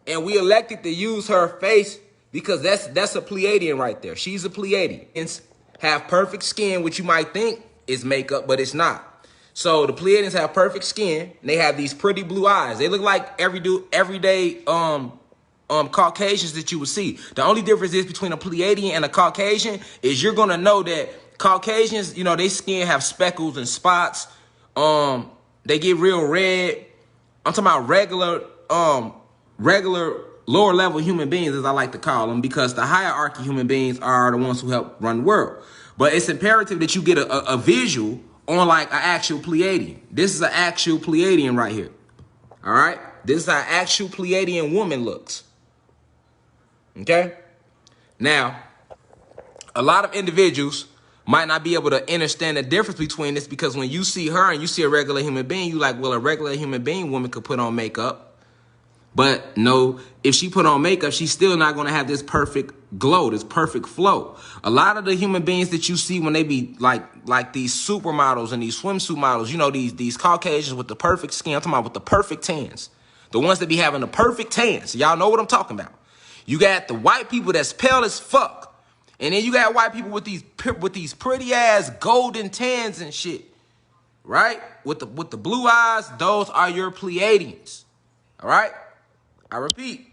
And we elected to use her face because that's a Pleiadian right there. She's a Pleiadian. Have perfect skin, which you might think is makeup, but it's not. So the Pleiadians have perfect skin, and they have these pretty blue eyes. They look like everyday Caucasians that you would see. The only difference is between a Pleiadian and a Caucasian is you're gonna know that Caucasians, you know, their skin have speckles and spots. They get real red. I'm talking about regular lower level human beings, as I like to call them, because the hierarchy human beings are the ones who help run the world. But it's imperative that you get a visual on like an actual Pleiadian. This is an actual Pleiadian right here. All right, this is how an actual Pleiadian woman looks. Okay, now a lot of individuals might not be able to understand the difference between this, because when you see her and you see a regular human being, you like, well, a regular human being woman could put on makeup. But no, if she put on makeup, she's still not going to have this perfect glow, this perfect flow. A lot of the human beings that you see when they be like these supermodels and these swimsuit models, you know, these Caucasians with the perfect skin, I'm talking about with the perfect tans, the ones that be having the perfect tans. Y'all know what I'm talking about. You got the white people that's pale as fuck. And then you got white people with these pretty ass golden tans and shit, right? With the blue eyes, those are your Pleiadians. All right? I repeat,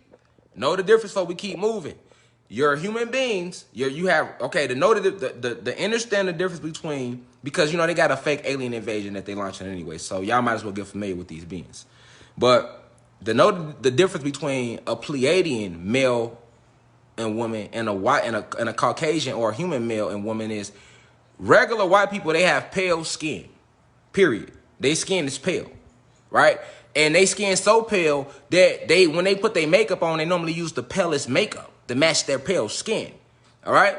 know the difference before we keep moving. Your human beings, you have, okay, to know the understand the difference between, because, you know, they got a fake alien invasion that they launching anyway, so y'all might as well get familiar with these beings. But to know the difference between a Pleiadian male and woman and a white and a Caucasian or a human male and woman is regular white people, they have pale skin, period. Their skin is pale, right? And they skin so pale that when they put their makeup on, they normally use the palest makeup to match their pale skin. All right.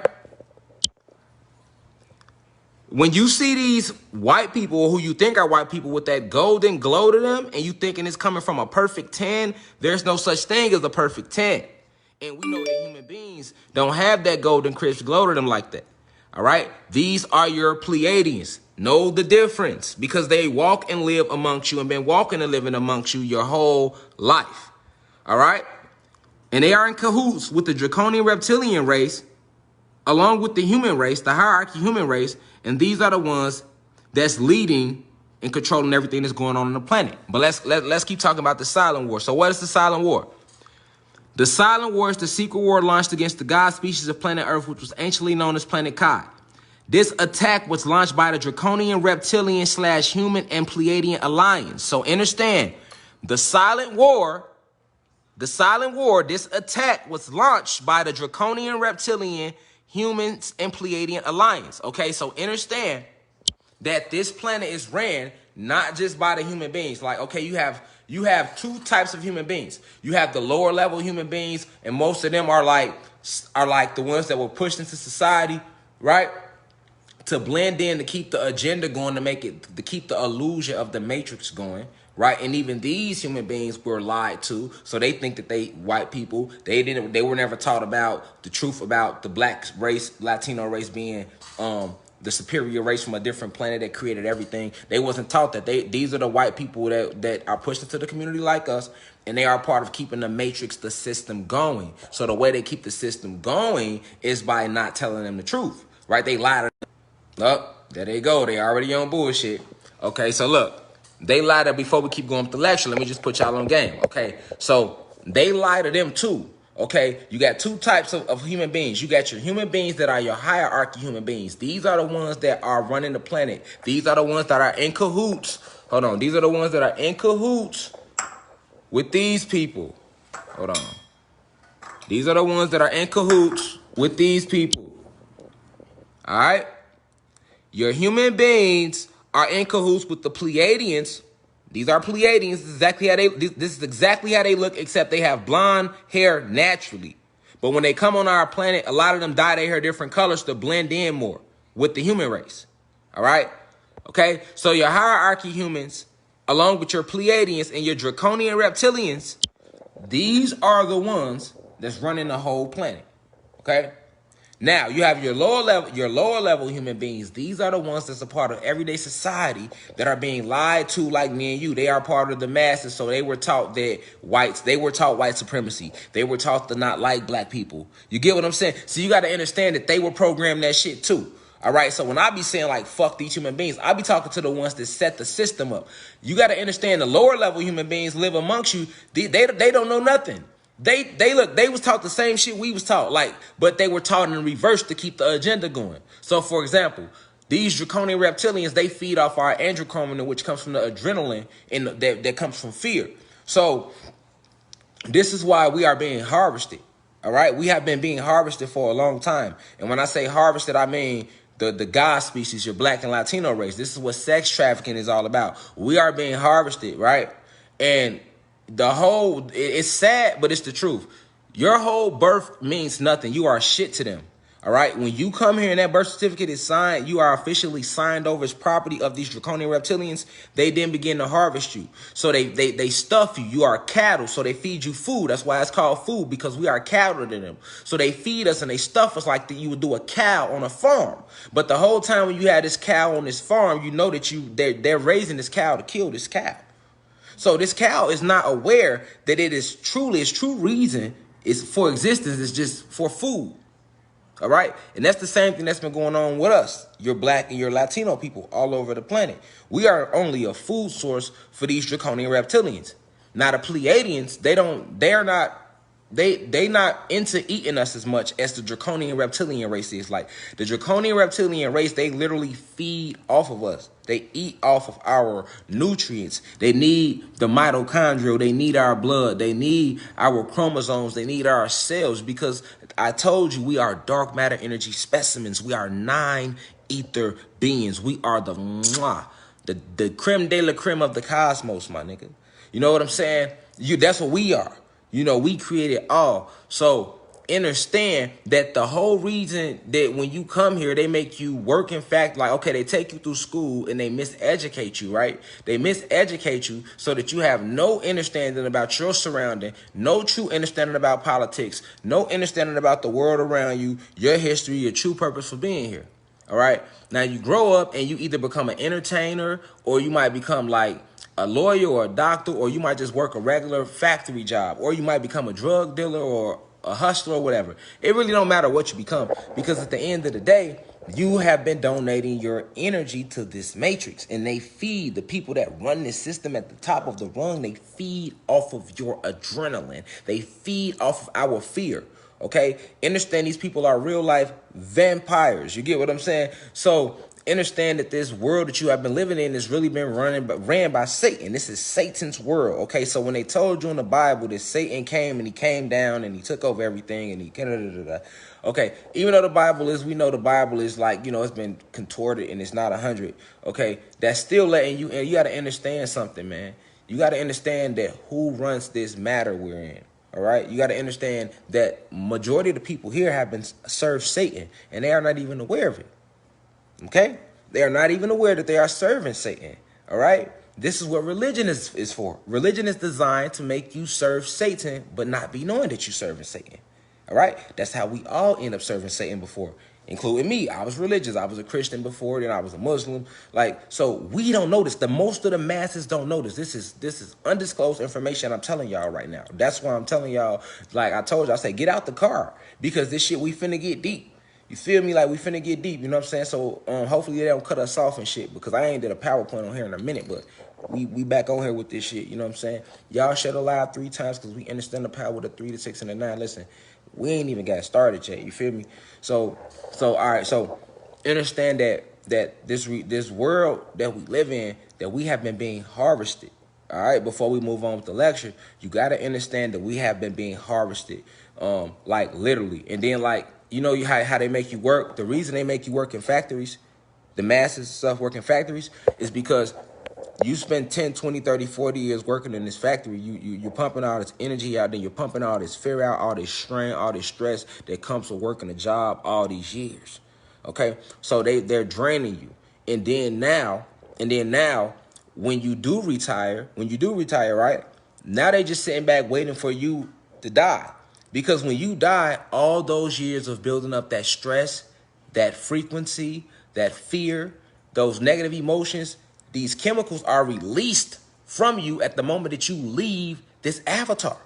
When you see these white people who you think are white people with that golden glow to them, and you thinking it's coming from a perfect tan, there's no such thing as a perfect tan. And we know that human beings don't have that golden crisp glow to them like that. All right. These are your Pleiadians. Know the difference, because they walk and live amongst you and been walking and living amongst you your whole life. All right. And they are in cahoots with the draconian reptilian race, along with the human race, the hierarchy human race. And these are the ones that's leading and controlling everything that's going on the planet. But let's keep talking about the Silent War. So what is the Silent War? The Silent War is the secret war launched against the god species of planet Earth, which was anciently known as Planet Kai. This attack was launched by the Draconian Reptilian / Human and Pleiadian Alliance. So understand, the Silent War, this attack was launched by the Draconian Reptilian, Humans, and Pleiadian Alliance. Okay, so understand that this planet is ran not just by the human beings. Like, okay, you have two types of human beings. You have the lower level human beings, and most of them are like the ones that were pushed into society, right? To blend in, to keep the agenda going, to keep the illusion of the matrix going, right? And even these human beings were lied to, so they think that white people, they were never taught about the truth about the black race, Latino race being the superior race from a different planet that created everything. They wasn't taught that these are the white people that are pushed into the community like us, and they are part of keeping the matrix, the system going. So the way they keep the system going is by not telling them the truth, right? They lie to them. Oh, there they go. They already on bullshit. Okay, so look, they lie to, before we keep going with the lecture, let me just put y'all on game. Okay, so they lie to them too. Okay, you got two types of human beings. You got your human beings that are your hierarchy human beings. These are the ones that are running the planet. These are the ones that are in cahoots. Hold on. These are the ones that are in cahoots with these people. Hold on. These are the ones that are in cahoots with these people. All right? Your human beings are in cahoots with the Pleiadians. These are Pleiadians. This is exactly how they look, except they have blonde hair naturally. But when they come on our planet, a lot of them dye their hair different colors to blend in more with the human race. All right? Okay? So your hierarchy humans, along with your Pleiadians and your draconian reptilians, these are the ones that's running the whole planet. Okay? Now you have your lower level human beings. These are the ones that's a part of everyday society that are being lied to, like me and you. They are part of the masses, so they were taught they were taught white supremacy. They were taught to not like black people. You get what I'm saying? So you got to understand that they were programmed that shit too. All right, so when I be saying like fuck these human beings, I be talking to the ones that set the system up. You got to understand the lower level human beings live amongst you. They don't know nothing. They was taught the same shit we was taught, like, but they were taught in reverse to keep the agenda going. So for example, these draconian reptilians, they feed off our androchromin, which comes from the adrenaline and that comes from fear. So this is why we are being harvested. All right, we have been being harvested for a long time. And when I say harvested, I mean the God species, your black and Latino race. This is what sex trafficking is all about. We are being harvested, right? And it's sad, but it's the truth. Your whole birth means nothing. You are shit to them. All right. When you come here and that birth certificate is signed, you are officially signed over as property of these draconian reptilians. They then begin to harvest you. So they stuff you. You are cattle. So they feed you food. That's why it's called food, because we are cattle to them. So they feed us and they stuff us like you would do a cow on a farm. But the whole time when you had this cow on this farm, you know that they're raising this cow to kill this cow. So this cow is not aware that its true reason is for existence is just for food. All right. And that's the same thing that's been going on with us, your black and your Latino people all over the planet. We are only a food source for these draconian reptilians. Now the Pleiadians, they not into eating us as much as the draconian reptilian race is. Like the draconian reptilian race, they literally feed off of us. They eat off of our nutrients. They need the mitochondria. They need our blood. They need our chromosomes. They need our cells, because I told you we are dark matter energy specimens. We are 9 ether beings. We are the creme de la creme of the cosmos, my nigga. You know what I'm saying? That's what we are. You know, we created all. So understand that the whole reason that when you come here, they make you work, in fact, like, okay, they take you through school and they miseducate you, right? They miseducate you so that you have no understanding about your surrounding, no true understanding about politics, no understanding about the world around you, your history, your true purpose for being here. All right. Now you grow up and you either become an entertainer, or you might become like a lawyer or a doctor, or you might just work a regular factory job, or you might become a drug dealer or a hustler or whatever. It really don't matter what you become, because at the end of the day, you have been donating your energy to this matrix, and they feed the people that run this system at the top of the rung. They feed off of your adrenaline. They feed off of our fear. Okay, understand these people are real life vampires. You get what I'm saying? So understand that this world that you have been living in has really been ran by Satan. This is Satan's world. Okay, so when they told you in the Bible that Satan came and he came down and he took over everything and he okay, even though we know the Bible is like, you know, it's been contorted and it's not 100. Okay, that's still letting you, and you got to understand something, man. You got to understand that who runs this matter we're in. All right, you got to understand that majority of the people here have been served Satan, and they are not even aware of it. Okay, they are not even aware that they are serving Satan. All right, this is what religion is for. Religion is designed to make you serve Satan, but not be knowing that you're serving Satan. All right, that's how we all end up serving Satan before, including me. I was religious. I was a Christian before, then I was a Muslim. Like, so we don't know this. Most of the masses don't know this. This is undisclosed information I'm telling y'all right now. That's why I'm telling y'all, like I told you, I say, get out the car, because this shit, we finna get deep. You feel me? Like, we finna get deep, you know what I'm saying? So hopefully they don't cut us off and shit, because I ain't did a PowerPoint on here in a minute, but we back on here with this shit, you know what I'm saying? Y'all share the live 3 times, because we understand the power of the 3, the 6, and the 9. Listen, we ain't even got started yet, you feel me? So all right, so understand that this world that we live in, that we have been being harvested. All right, before we move on with the lecture, you got to understand that we have been being harvested, like literally. And then, like, you know how they make you work? The reason they make you work in factories, the masses stuff work in factories, is because you spend 10, 20, 30, 40 years working in this factory. You're pumping all this energy out, then you're pumping all this fear out, all this strain, all this stress that comes from working a job all these years. Okay, so they're draining you. And then now, when you do retire, right? Now they just sitting back waiting for you to die. Because when you die, all those years of building up that stress, that frequency, that fear, those negative emotions, these chemicals are released from you at the moment that you leave this avatar.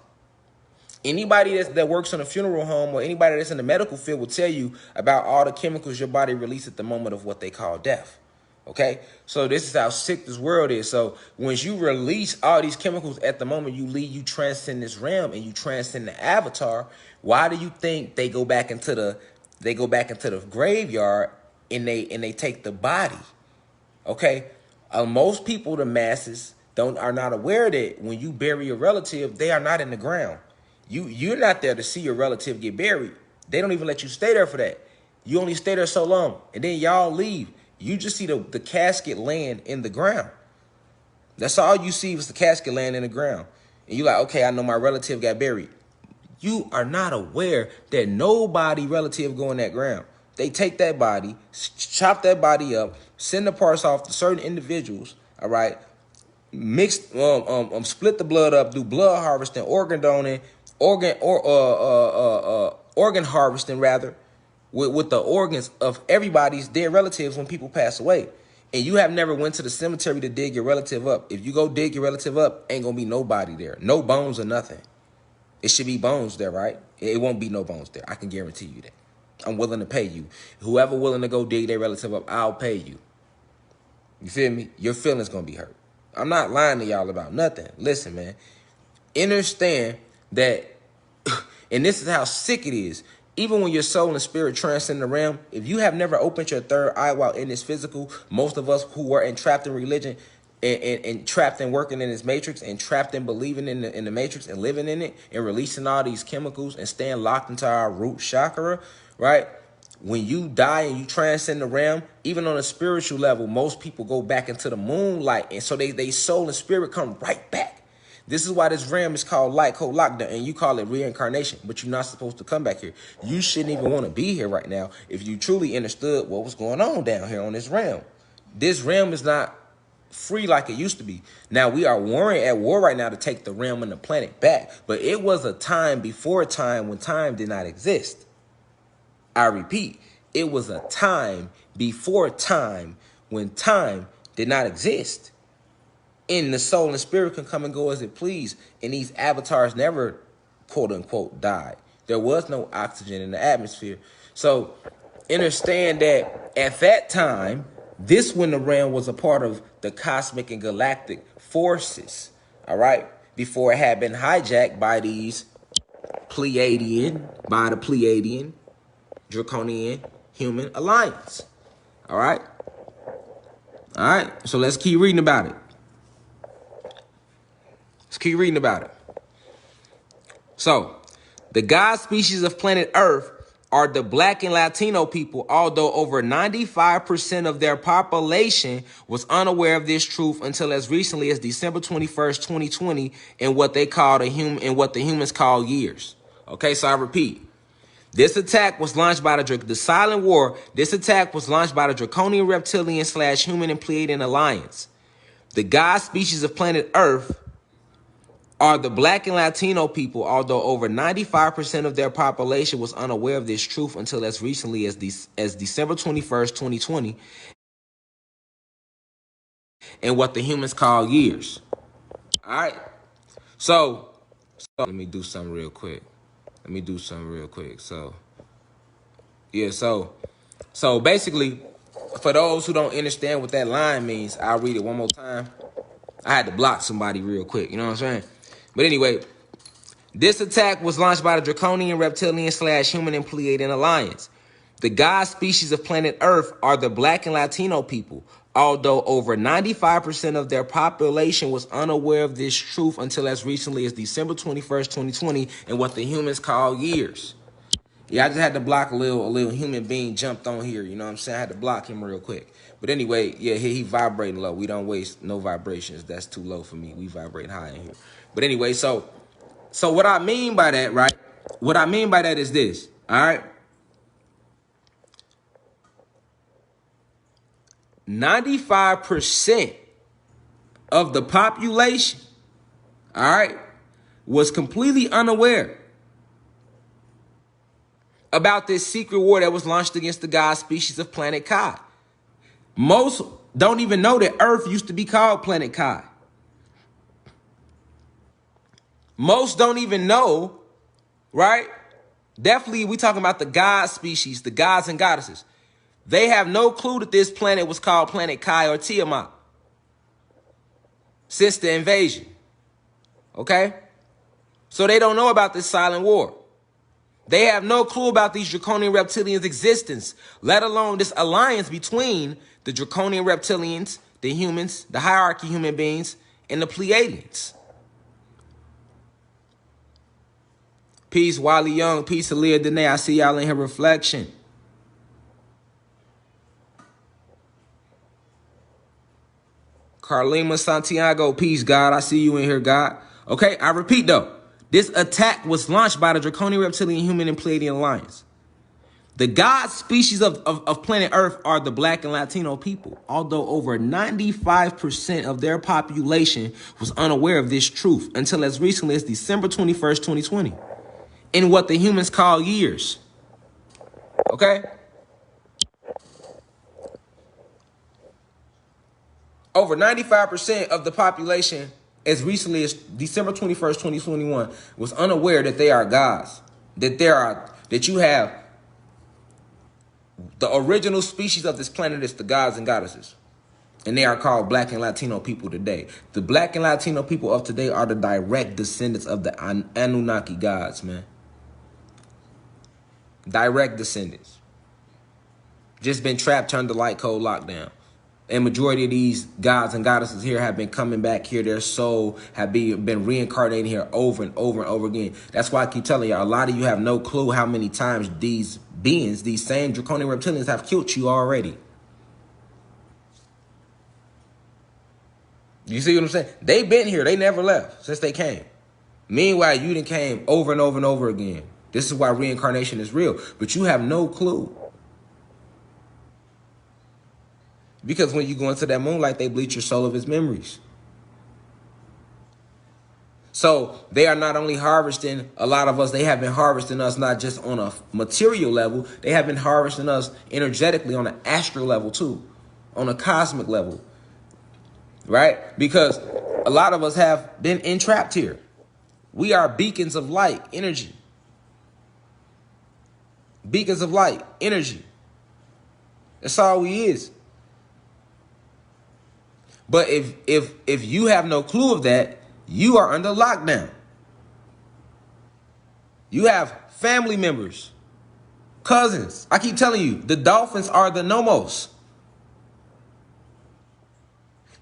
Anybody that works in a funeral home or anybody that's in the medical field will tell you about all the chemicals your body releases at the moment of what they call death. Okay, so this is how sick this world is. So once you release all these chemicals at the moment you leave, you transcend this realm and you transcend the avatar. Why do you think they go back into the graveyard and they take the body? Okay, most people, the masses, are not aware that when you bury a relative, they are not in the ground. You're not there to see your relative get buried. They don't even let you stay there for that. You only stay there so long, and then y'all leave. You just see the casket land in the ground. That's all you see was the casket land in the ground. And you're like, okay, I know my relative got buried. You are not aware that nobody relative go in that ground. They take that body, chop that body up, send the parts off to certain individuals, all right? Split the blood up, do blood harvesting, organ donating, organ harvesting rather, with the organs of everybody's dead relatives when people pass away. And you have never went to the cemetery to dig your relative up. If you go dig your relative up, ain't gonna be nobody there. No bones or nothing. It should be bones there, right? It won't be no bones there. I can guarantee you that. I'm willing to pay you. Whoever willing to go dig their relative up, I'll pay you. You feel me? Your feelings gonna be hurt. I'm not lying to y'all about nothing. Listen, man. Understand that, and this is how sick it is. Even when your soul and spirit transcend the realm, if you have never opened your third eye while in this physical, most of us who were entrapped in religion and trapped in working in this matrix and trapped in believing in the matrix and living in it and releasing all these chemicals and staying locked into our root chakra, right? When you die and you transcend the realm, even on a spiritual level, most people go back into the moonlight. And so they soul and spirit come right back. This is why this realm is called light code lockdown, and you call it reincarnation, but you're not supposed to come back here. You shouldn't even want to be here right now if you truly understood what was going on down here on this realm. This realm is not free like it used to be. Now, we are at war right now to take the realm and the planet back, but it was a time before time when time did not exist. I repeat, it was a time before time when time did not exist. And the soul and spirit can come and go as it please. And these avatars never, quote unquote, died. There was no oxygen in the atmosphere. So understand that at that time, this when the realm was a part of the cosmic and galactic forces. All right. Before it had been hijacked by the Pleiadian, Draconian human alliance. All right. All right. So let's keep reading about it. So, the god species of planet Earth are the Black and Latino people, although over 95% of their population was unaware of this truth until as recently as December 21st, 2020, in what they call the humans call years. Okay, so I repeat. This attack was launched by the Silent War. This attack was launched by the Draconian Reptilian / Human and Pleiadian Alliance. The god species of planet Earth are the Black and Latino people, although over 95% of their population was unaware of this truth until as recently as December 21st, 2020, and what the humans call years. All right. So let me do something real quick. So, yeah, so basically, for those who don't understand what that line means, I'll read it one more time. I had to block somebody real quick, you know what I'm saying? But anyway, this attack was launched by the Draconian Reptilian / Human and Pleiadian Alliance. The god species of planet Earth are the Black and Latino people, although over 95% of their population was unaware of this truth until as recently as December 21st, 2020, and what the humans call years. Yeah, I just had to block a little human being jumped on here, you know what I'm saying? I had to block him real quick. But anyway, yeah, he vibrating low. We don't waste no vibrations. That's too low for me. We vibrate high in here. But anyway, so what I mean by that, right? What I mean by that is this, all right? 95% of the population, all right, was completely unaware about this secret war that was launched against the god species of planet Kai. Most don't even know that Earth used to be called planet Kai. Most don't even know, right? Definitely, we talking about the god species, the gods and goddesses. They have no clue that this planet was called planet Kai or Tiamat since the invasion. Okay? So they don't know about this silent war. They have no clue about these draconian reptilians' existence, let alone this alliance between the draconian reptilians, the humans, the hierarchy human beings, and the Pleiadians. Peace, Wally Young. Peace, Aaliyah Dene. I see y'all in here reflection. Carlima Santiago. Peace, God. I see you in here, God. Okay, I repeat, though. This attack was launched by the Draconian Reptilian Human and Pleiadian Alliance. The god species of planet Earth are the Black and Latino people, although over 95% of their population was unaware of this truth until as recently as December 21st, 2020, in what the humans call years. Okay? Over 95% of the population as recently as December 21st, 2021 was unaware that they are gods, that you have the original species of this planet is the gods and goddesses. And they are called Black and Latino people today. The Black and Latino people of today are the direct descendants of the Anunnaki gods, man. Direct descendants. Just been trapped, turned to light code lockdown. And majority of these gods and goddesses here have been coming back here. Their soul have been reincarnating here over and over and over again. That's why I keep telling you, a lot of you have no clue how many times these beings, these same draconian reptilians, have killed you already. You see what I'm saying? They've been here. They never left since they came. Meanwhile, you done came over and over and over again. This is why reincarnation is real. But you have no clue. Because when you go into that moonlight, they bleach your soul of its memories. So they are not only harvesting a lot of us, they have been harvesting us not just on a material level, they have been harvesting us energetically on an astral level too, on a cosmic level, right? Because a lot of us have been entrapped here. We are beacons of light, energy. Beacons of light, energy. That's all we is. But if you have no clue of that, you are under lockdown. You have family members, cousins. I keep telling you, the dolphins are the nomos.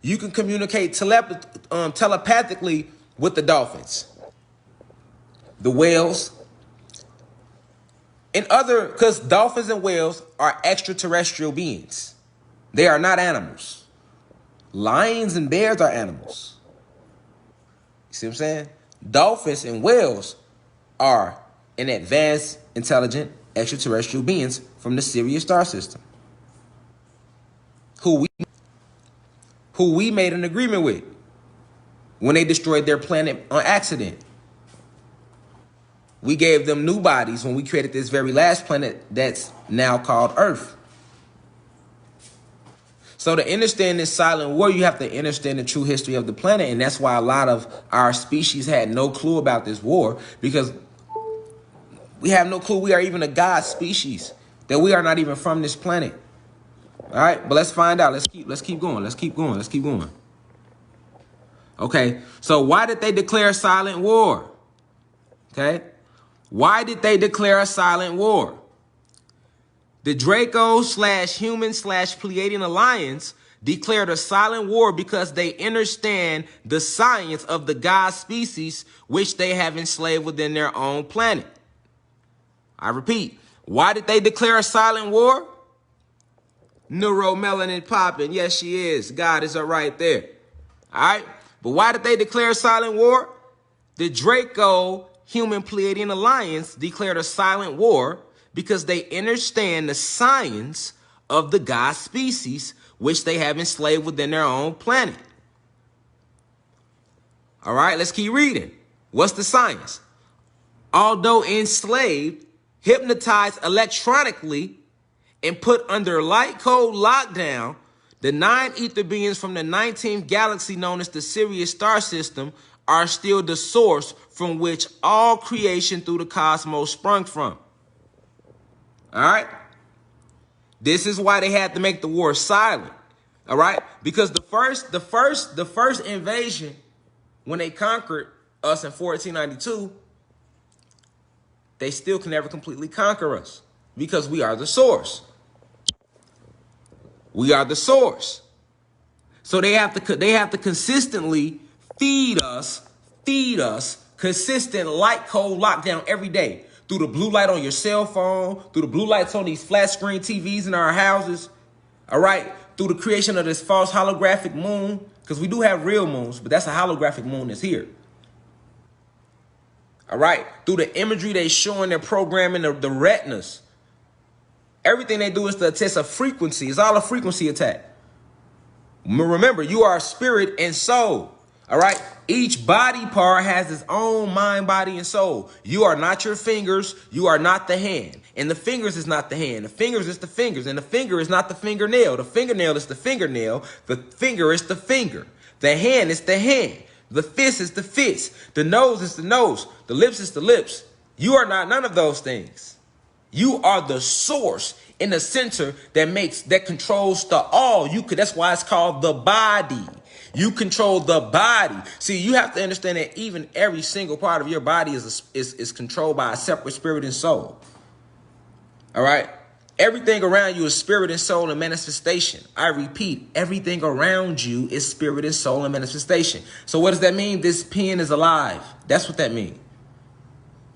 You can communicate telepathically with the dolphins, the whales, and other, because dolphins and whales are extraterrestrial beings. They are not animals. Lions and bears are animals. You see what I'm saying? Dolphins and whales are an advanced, intelligent, extraterrestrial beings from the Sirius star system, who we made an agreement with when they destroyed their planet on accident. We gave them new bodies when we created this very last planet that's now called Earth. So to understand this silent war, you have to understand the true history of the planet. And that's why a lot of our species had no clue about this war, because we have no clue we are even a god species, that we are not even from this planet. All right, but let's find out. Let's keep going. Okay, so why did they declare a silent war? Okay, why did they declare a silent war? The Draco/Human/Pleiadian Alliance declared a silent war because they understand the science of the god species which they have enslaved within their own planet. I repeat, why did they declare a silent war? Neuromelanin popping. Yes, she is. God is right there. All right. But why did they declare a silent war? The Draco-Human-Pleiadian Alliance declared a silent war because they understand the science of the god species which they have enslaved within their own planet. All right, let's keep reading. What's the science? Although enslaved, hypnotized electronically, and put under light code lockdown, the 9 ether beings from the 19th galaxy known as the Sirius star system are still the source from which all creation through the cosmos sprung from. All right? This is why they had to make the war silent. All right? Because the first invasion, when they conquered us in 1492, they still can never completely conquer us because we are the source. We are the source. So they have to consistently feed us consistent light code lockdown every day through the blue light on your cell phone, through the blue lights on these flat screen TVs in our houses. All right, through the creation of this false holographic moon, because we do have real moons, but that's a holographic moon that's here. All right, through the imagery they showing, they're programming the retinas. Everything they do is to test a frequency. It's all a frequency attack. Remember, you are spirit and soul. All right. Each body part has its own mind, body, and soul. You are not your fingers. You are not the hand. And the fingers is not the hand. The fingers is the fingers. And the finger is not the fingernail. The fingernail is the fingernail. The finger is the finger. The hand is the hand. The fist is the fist. The nose is the nose. The lips is the lips. You are not none of those things. You are the source in the center that controls the all. That's why it's called the body. You control the body. See, you have to understand that even every single part of your body is controlled by a separate spirit and soul. All right. Everything around you is spirit and soul and manifestation. I repeat, everything around you is spirit and soul and manifestation. So what does that mean? This pen is alive. That's what that means.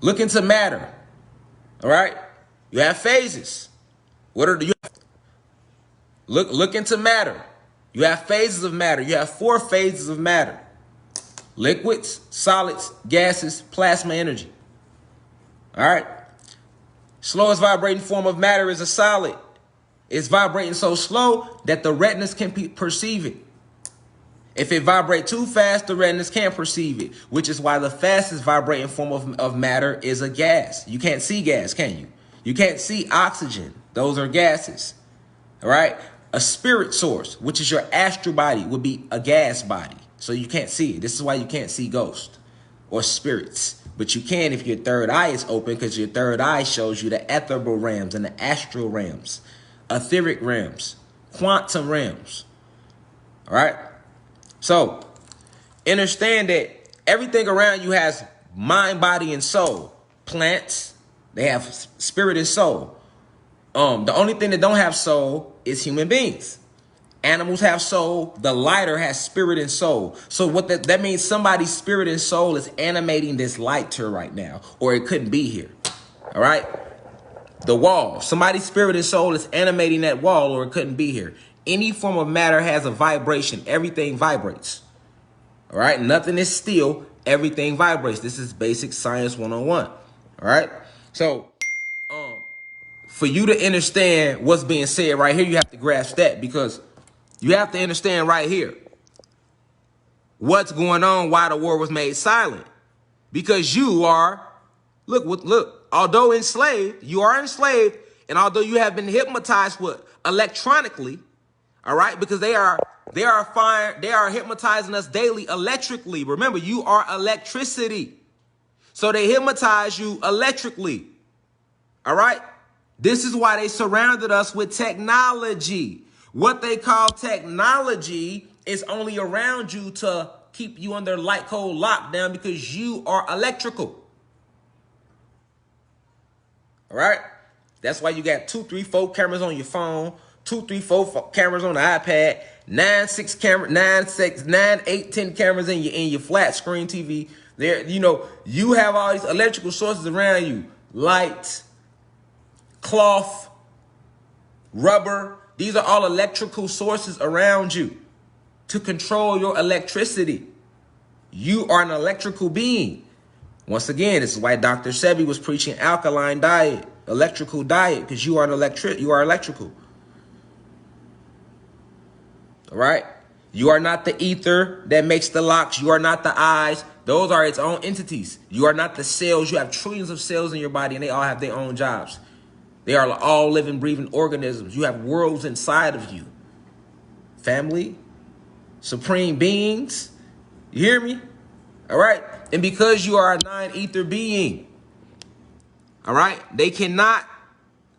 Look into matter. All right. You have phases. Look into matter. You have phases of matter. You have 4 phases of matter. Liquids, solids, gases, plasma energy. All right. Slowest vibrating form of matter is a solid. It's vibrating so slow that the retinas can perceive it. If it vibrates too fast, the retinas can't perceive it, which is why the fastest vibrating form of matter is a gas. You can't see gas, can you? You can't see oxygen. Those are gases. All right. A spirit source, which is your astral body, would be a gas body. So you can't see it. This is why you can't see ghosts or spirits. But you can if your third eye is open, because your third eye shows you the ethereal realms and the astral realms, etheric realms, quantum realms. All right. So understand that everything around you has mind, body, and soul. Plants, they have spirit and soul. The only thing that don't have soul is human beings. Animals have soul. The lighter has spirit and soul. So what that means, somebody's spirit and soul is animating this lighter right now, or it couldn't be here. All right. The wall, somebody's spirit and soul is animating that wall, or it couldn't be here. Any form of matter has a vibration. Everything vibrates. All right. Nothing is still. Everything vibrates. This is basic science 101. All right. So, for you to understand what's being said right here, you have to grasp that, because you have to understand right here what's going on, why the war was made silent. Because you are, look, although enslaved, you are enslaved, and although you have been hypnotized electronically, all right, because they are hypnotizing us daily electrically. Remember, you are electricity. So they hypnotize you electrically. All right. This is why they surrounded us with technology. What they call technology is only around you to keep you under light code lockdown, because you are electrical. All right. That's why you got 2, 3, 4 cameras on your phone, 2, 3, 4 cameras on the iPad, 9, 8, 10 cameras in your flat screen TV. There, you have all these electrical sources around you. Lights, cloth, rubber. These are all electrical sources around you to control your electricity. You are an electrical being. Once again, this is why Dr. Sebi was preaching alkaline diet, electrical diet, because you are electrical. All right. You are not the ether that makes the locks. You are not the eyes. those are its own entities. You are not the cells. You have trillions of cells in your body, and they all have their own jobs. They are all living, breathing organisms. You have worlds inside of you. Family, supreme beings. You hear me? All right? And because you are a non-ether being, all right, they cannot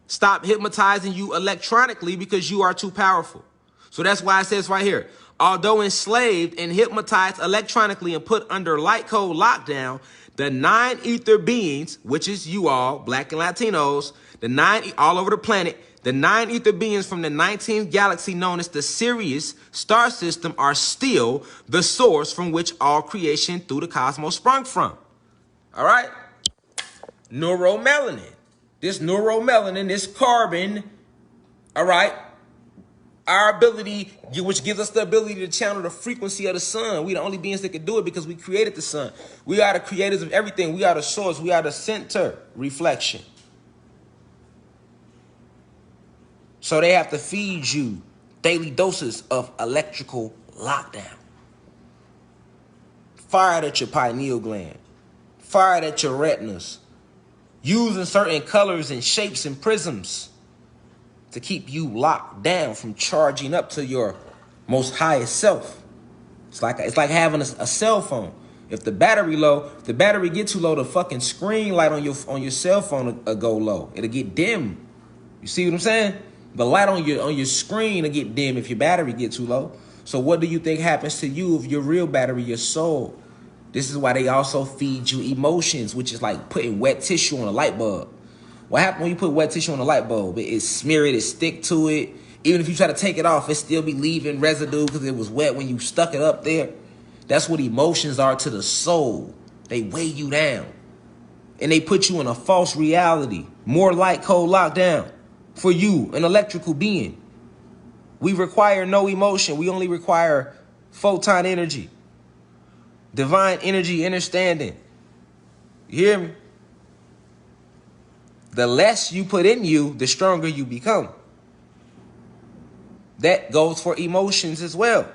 stop hypnotizing you electronically because you are too powerful. So that's why it says right here, although enslaved and hypnotized electronically and put under light code lockdown, the non-ether beings, which is you all, black and Latinos, all over the planet, the non-ether beings from the 19th galaxy known as the Sirius star system are still the source from which all creation through the cosmos sprung from. All right? Neuromelanin. This neuromelanin, this carbon, all right, our ability, which gives us the ability to channel the frequency of the sun. We the only beings that can do it because we created the sun. We are the creators of everything. We are the source. We are the center reflection. So they have to feed you daily doses of electrical lockdown. Fired at your pineal gland. Fired at your retinas. Using certain colors and shapes and prisms to keep you locked down from charging up to your most highest self. It's like having a cell phone. If the battery low, if the battery get too low, the fucking screen light on your cell phone will go low. It'll get dim. You see what I'm saying? The light on your screen will get dim if your battery get too low. So what do you think happens to you if your real battery, your soul? This is why they also feed you emotions, which is like putting wet tissue on a light bulb. What happens when you put wet tissue on a light bulb? It smear it, it stick to it. Even if you try to take it off, it still be leaving residue because it was wet when you stuck it up there. That's what emotions are to the soul. They weigh you down. And they put you in a false reality. More light code lockdown for you, an electrical being. We require no emotion. We only require photon energy. Divine energy, understanding. You hear me? The less you put in you, the stronger you become. That goes for emotions as well.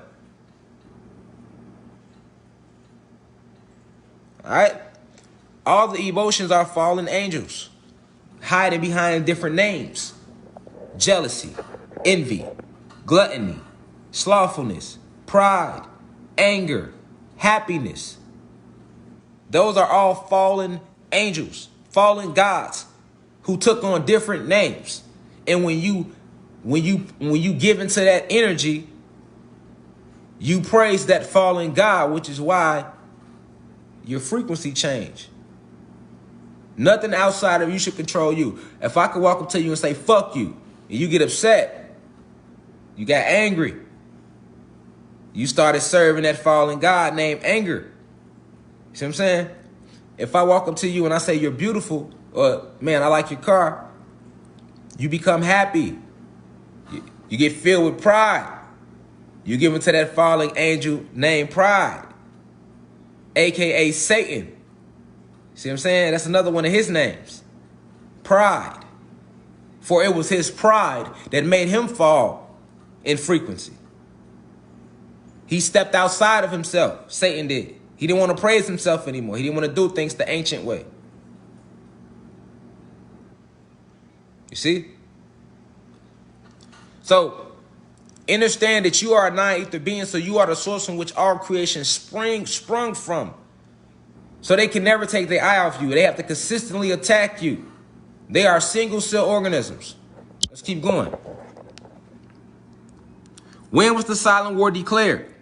All right? All the emotions are fallen angels, hiding behind different names. Jealousy, envy, gluttony, slothfulness, pride, anger, happiness. Those are all fallen angels, fallen gods who took on different names. And when you give into that energy, you praise that fallen God, which is why your frequency change. Nothing outside of you should control you. If I could walk up to you and say, fuck you, and you get upset, you got angry, you started serving that fallen God named anger. You see what I'm saying? If I walk up to you and I say you're beautiful, or man, I like your car, you become happy. You get filled with pride. You give into that fallen angel named pride, aka Satan. See what I'm saying? That's another one of his names. Pride. For it was his pride that made him fall in frequency. He stepped outside of himself. Satan did. He didn't want to praise himself anymore. He didn't want to do things the ancient way. You see? So, understand that you are a non-ether being, so you are the source from which all creation sprung from. So they can never take their eye off you. They have to consistently attack you. They are single-cell organisms. Let's keep going. When was the silent war declared?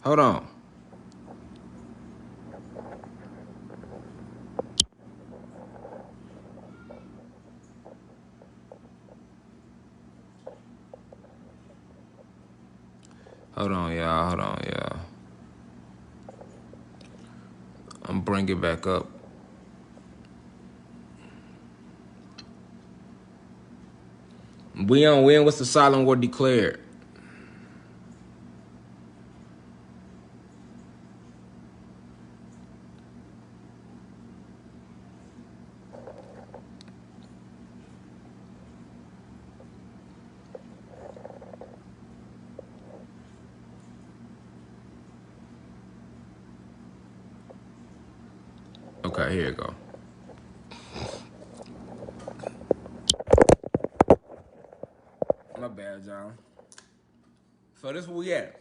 Hold on. Hold on, y'all. I'm bringing it back up. When was the silent war declared? Okay, here you go. My bad, John. So this is where we at.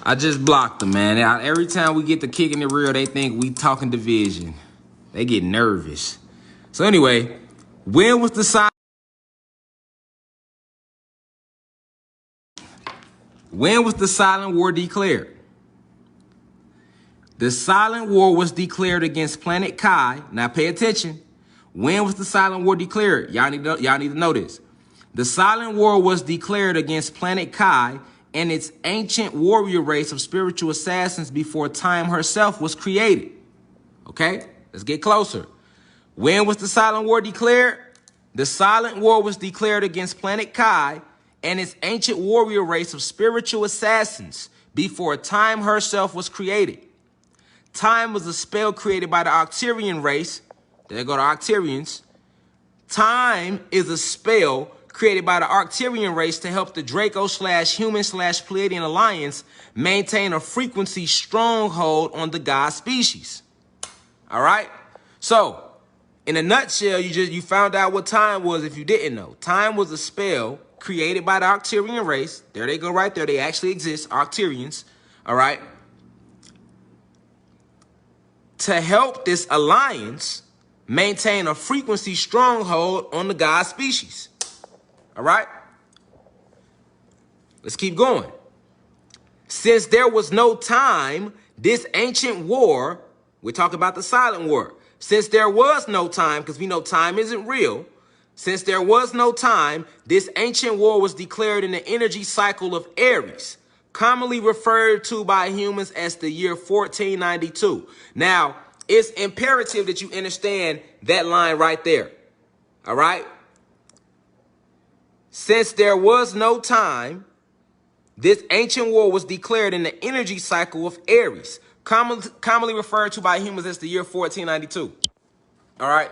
I just blocked them, man. Every time we get to kicking it real, they think we talking division. They get nervous. So anyway, when was the silent war declared? The silent war was declared against planet Kai. Now pay attention. When was the silent war declared? Y'all need to know this. The silent war was declared against planet Kai and its ancient warrior race of spiritual assassins before time herself was created. Okay, let's get closer. When was the silent war declared? The silent war was declared against planet Kai and its ancient warrior race of spiritual assassins before time herself was created. Time was a spell created by the Octarian race. There go the Octarians. Time is a spell created by the Octarian race to help the Draco/Human/Pleiadian alliance maintain a frequency stronghold on the God species. All right? So, in a nutshell, you found out what time was if you didn't know. Time was a spell created by the Octarian race. There they go right there. They actually exist, Octarians. All right? To help this alliance maintain a frequency stronghold on the God species. All right? Let's keep going. Since there was no time, this ancient war, we're talking about the silent war. Since there was no time, because we know time isn't real, since there was no time, this ancient war was declared in the energy cycle of Aries, commonly referred to by humans as the year 1492. Now, it's imperative that you understand that line right there. All right? Since there was no time, this ancient war was declared in the energy cycle of Aries, commonly referred to by humans as the year 1492. All right?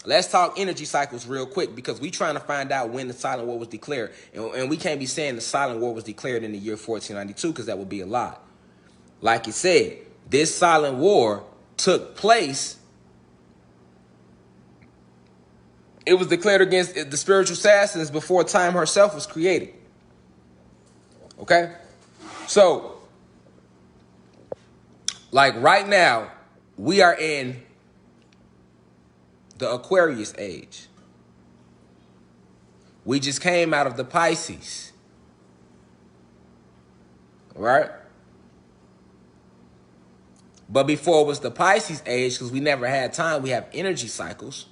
Let's talk energy cycles real quick because we're trying to find out when the silent war was declared. And we can't be saying the silent war was declared in the year 1492 because that would be a lie. Like it said, this silent war took place. It was declared against the spiritual assassins before time herself was created. Okay? So, like right now, we are in the Aquarius age. We just came out of the Pisces. All right? But before it was the Pisces age, because we never had time, we have energy cycles.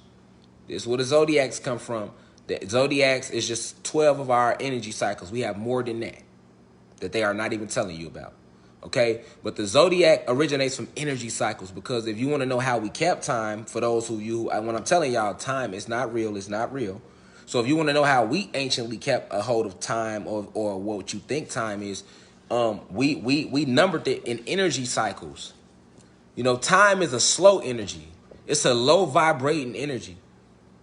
This is where the zodiacs come from. The zodiacs is just 12 of our energy cycles. We have more than that they are not even telling you about. Okay? But the zodiac originates from energy cycles because if you want to know how we kept time, for those when I'm telling y'all time is not real, it's not real. So if you want to know how we anciently kept a hold of time or what you think time is, we numbered it in energy cycles. You know, time is a slow energy. It's a low vibrating energy.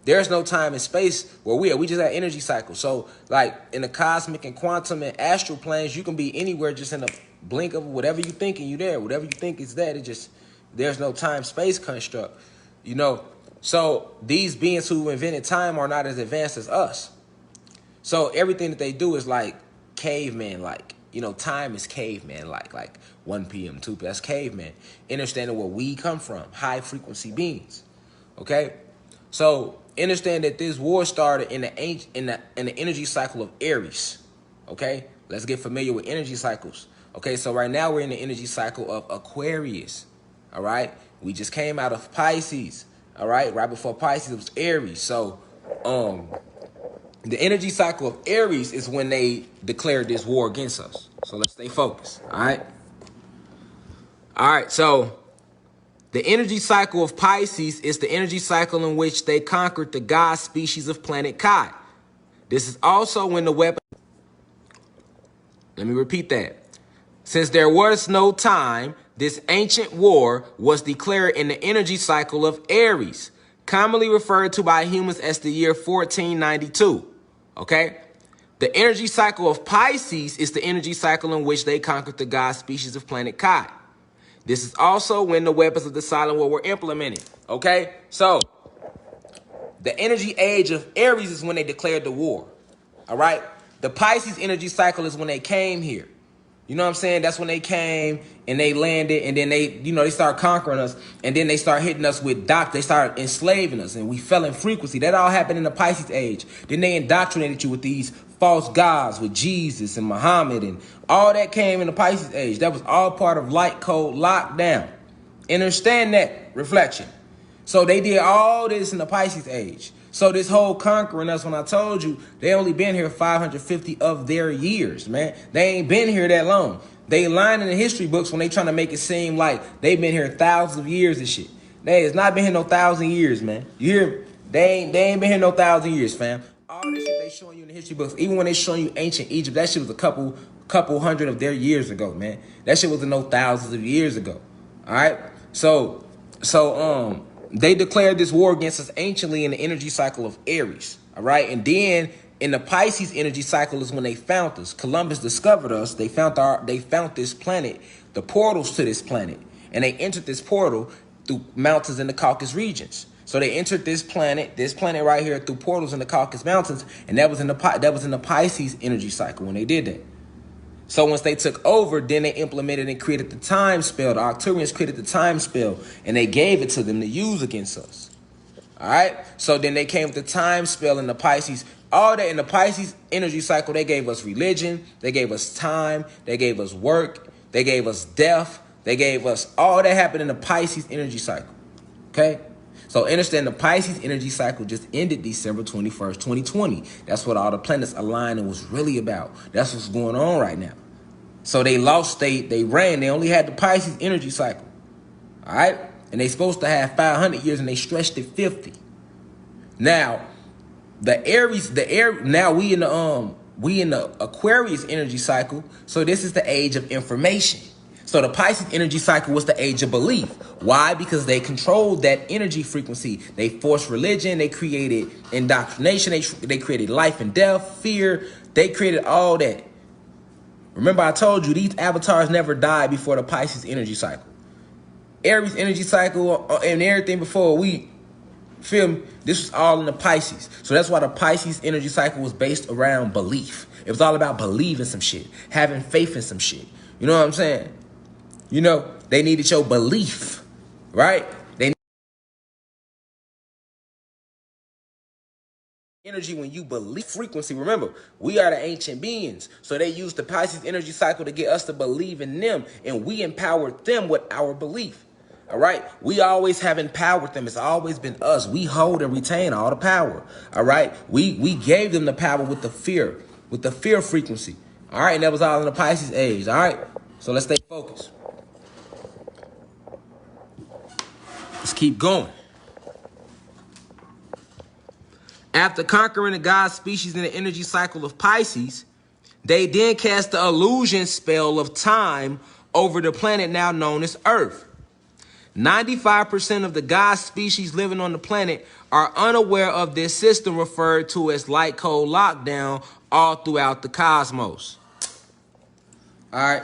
There's no time and space where we are. We just have energy cycles. So, like, in the cosmic and quantum and astral planes, you can be anywhere just in a blink of whatever you think and you there. Whatever you think is that. There's no time-space construct, you know. So, these beings who invented time are not as advanced as us. So, everything that they do is like caveman-like. You know, time is caveman-like 1 p.m., 2 p.m. That's caveman. Understanding where we come from, high-frequency beings, okay? So, understand that this war started in the energy cycle of Aries. Okay, let's get familiar with energy cycles. Okay, so right now we're in the energy cycle of Aquarius. All right, we just came out of Pisces. All right, right before Pisces it was Aries. So, the energy cycle of Aries is when they declared this war against us. So let's stay focused. All right. So, the energy cycle of Pisces is the energy cycle in which they conquered the god species of planet Kai. This is also when the weapon... Let me repeat that. Since there was no time, this ancient war was declared in the energy cycle of Aries, commonly referred to by humans as the year 1492. Okay? The energy cycle of Pisces is the energy cycle in which they conquered the god species of planet Kai. This is also when the weapons of the Silent War were implemented. Okay? So, the energy age of Aries is when they declared the war. All right? The Pisces energy cycle is when they came here. You know what I'm saying? That's when they came and they landed, and then they start conquering us, and then they start hitting us with they start enslaving us, and we fell in frequency. That all happened in the Pisces age. Then they indoctrinated you with these false gods, with Jesus and Muhammad, and all that came in the Pisces age. That was all part of light code lockdown. Understand that reflection. So they did all this in the Pisces age. So this whole conquering us, when I told you, they only been here 550 of their years, man. They ain't been here that long. They lying in the history books when they trying to make it seem like they've been here thousands of years and shit. They has not been here no 1,000 years, man. You hear me? They ain't been here no 1,000 years, fam. All this shit they showing you in the history books, even when they showing you ancient Egypt, that shit was a couple hundred of their years ago, man. That shit was no thousands of years ago. All right? So they declared this war against us anciently in the energy cycle of Aries. All right. And then in the Pisces energy cycle is when they found us. Columbus discovered us. They found this planet, the portals to this planet. And they entered this portal through mountains in the Caucasus regions. So they entered this planet right here through portals in the Caucasus Mountains. And that was in the Pisces energy cycle when they did that. So once they took over, then they implemented and created the time spell. The Arcturians created the time spell, and they gave it to them to use against us. All right? So then they came with the time spell in the Pisces. All that in the Pisces energy cycle, they gave us religion, they gave us time, they gave us work, they gave us death, they gave us all that happened in the Pisces energy cycle. Okay? So understand the Pisces energy cycle just ended December 21st, 2020. That's what all the planets aligned and was really about. That's what's going on right now. So they lost, they ran. They only had the Pisces energy cycle. All right? And they supposed to have 500 years, and they stretched it 50. Now, now we in the Aquarius energy cycle. So this is the age of information. So the Pisces energy cycle was the age of belief. Why? Because they controlled that energy frequency. They forced religion. They created indoctrination. They created life and death, fear. They created all that. Remember, I told you these avatars never died before the Pisces energy cycle. Aries energy cycle and everything before we film, this was all in the Pisces. So that's why the Pisces energy cycle was based around belief. It was all about believing some shit, having faith in some shit. You know what I'm saying? You know, they needed your belief, right? Energy when you believe frequency. Remember, we are the ancient beings. So they used the Pisces energy cycle to get us to believe in them, and we empowered them with our belief. All right? We always have empowered them. It's always been us. We hold and retain all the power. All right? We gave them the power with the fear frequency. All right? And that was all in the Pisces age. All right? So let's stay focused. Let's keep going. After conquering the god species in the energy cycle of Pisces, they then cast the illusion spell of time over the planet now known as Earth. 95% of the god species living on the planet are unaware of this system referred to as light code lockdown all throughout the cosmos. All right.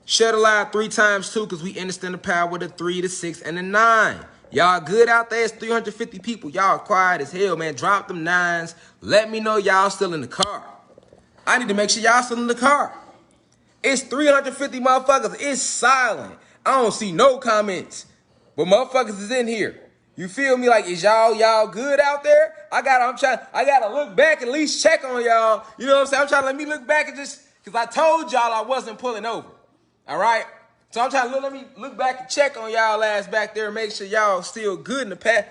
Share the live 3 times 2 because we understand the power of the 3, the 6, and the 9. Y'all good out there? It's 350 people. Y'all quiet as hell, man. Drop them 9s. Let me know y'all still in the car. I need to make sure y'all still in the car. It's 350 motherfuckers. It's silent. I don't see no comments. But motherfuckers is in here. You feel me? Like, is y'all good out there? I gotta look back and at least check on y'all. You know what I'm saying? I'm trying to let me look back and just, because I told y'all I wasn't pulling over. All right? So I'm trying to let me look back and check on y'all ass back there and make sure y'all still good in the past.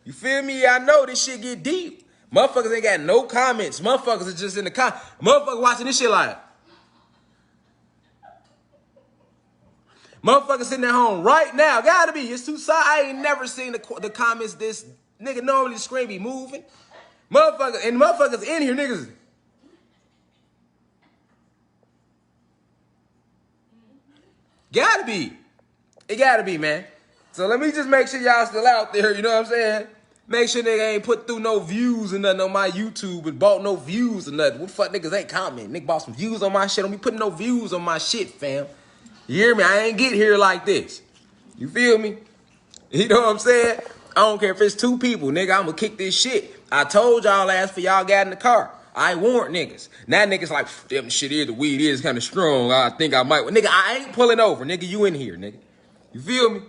You feel me? I know this shit get deep. Motherfuckers ain't got no comments. Motherfuckers are just in the motherfuckers watching this shit live. Motherfuckers sitting at home right now. Gotta be. It's too silent. I ain't never seen the comments this. Nigga, normally the screen be moving. Motherfuckers in here, niggas. Gotta be. It gotta be, man. So let me just make sure y'all still out there, you know what I'm saying? Make sure nigga ain't put through no views or nothing on my YouTube and bought no views or nothing. What the fuck niggas ain't commenting? Nigga bought some views on my shit. Don't be putting no views on my shit, fam. You hear me? I ain't get here like this. You feel me? You know what I'm saying? I don't care if it's 2 people, nigga. I'm gonna kick this shit. I told y'all last for y'all got in the car. I warned niggas. Now niggas like, damn shit here, the weed is kind of strong. I think I might. Nigga, I ain't pulling over. Nigga, you in here, nigga. You feel me?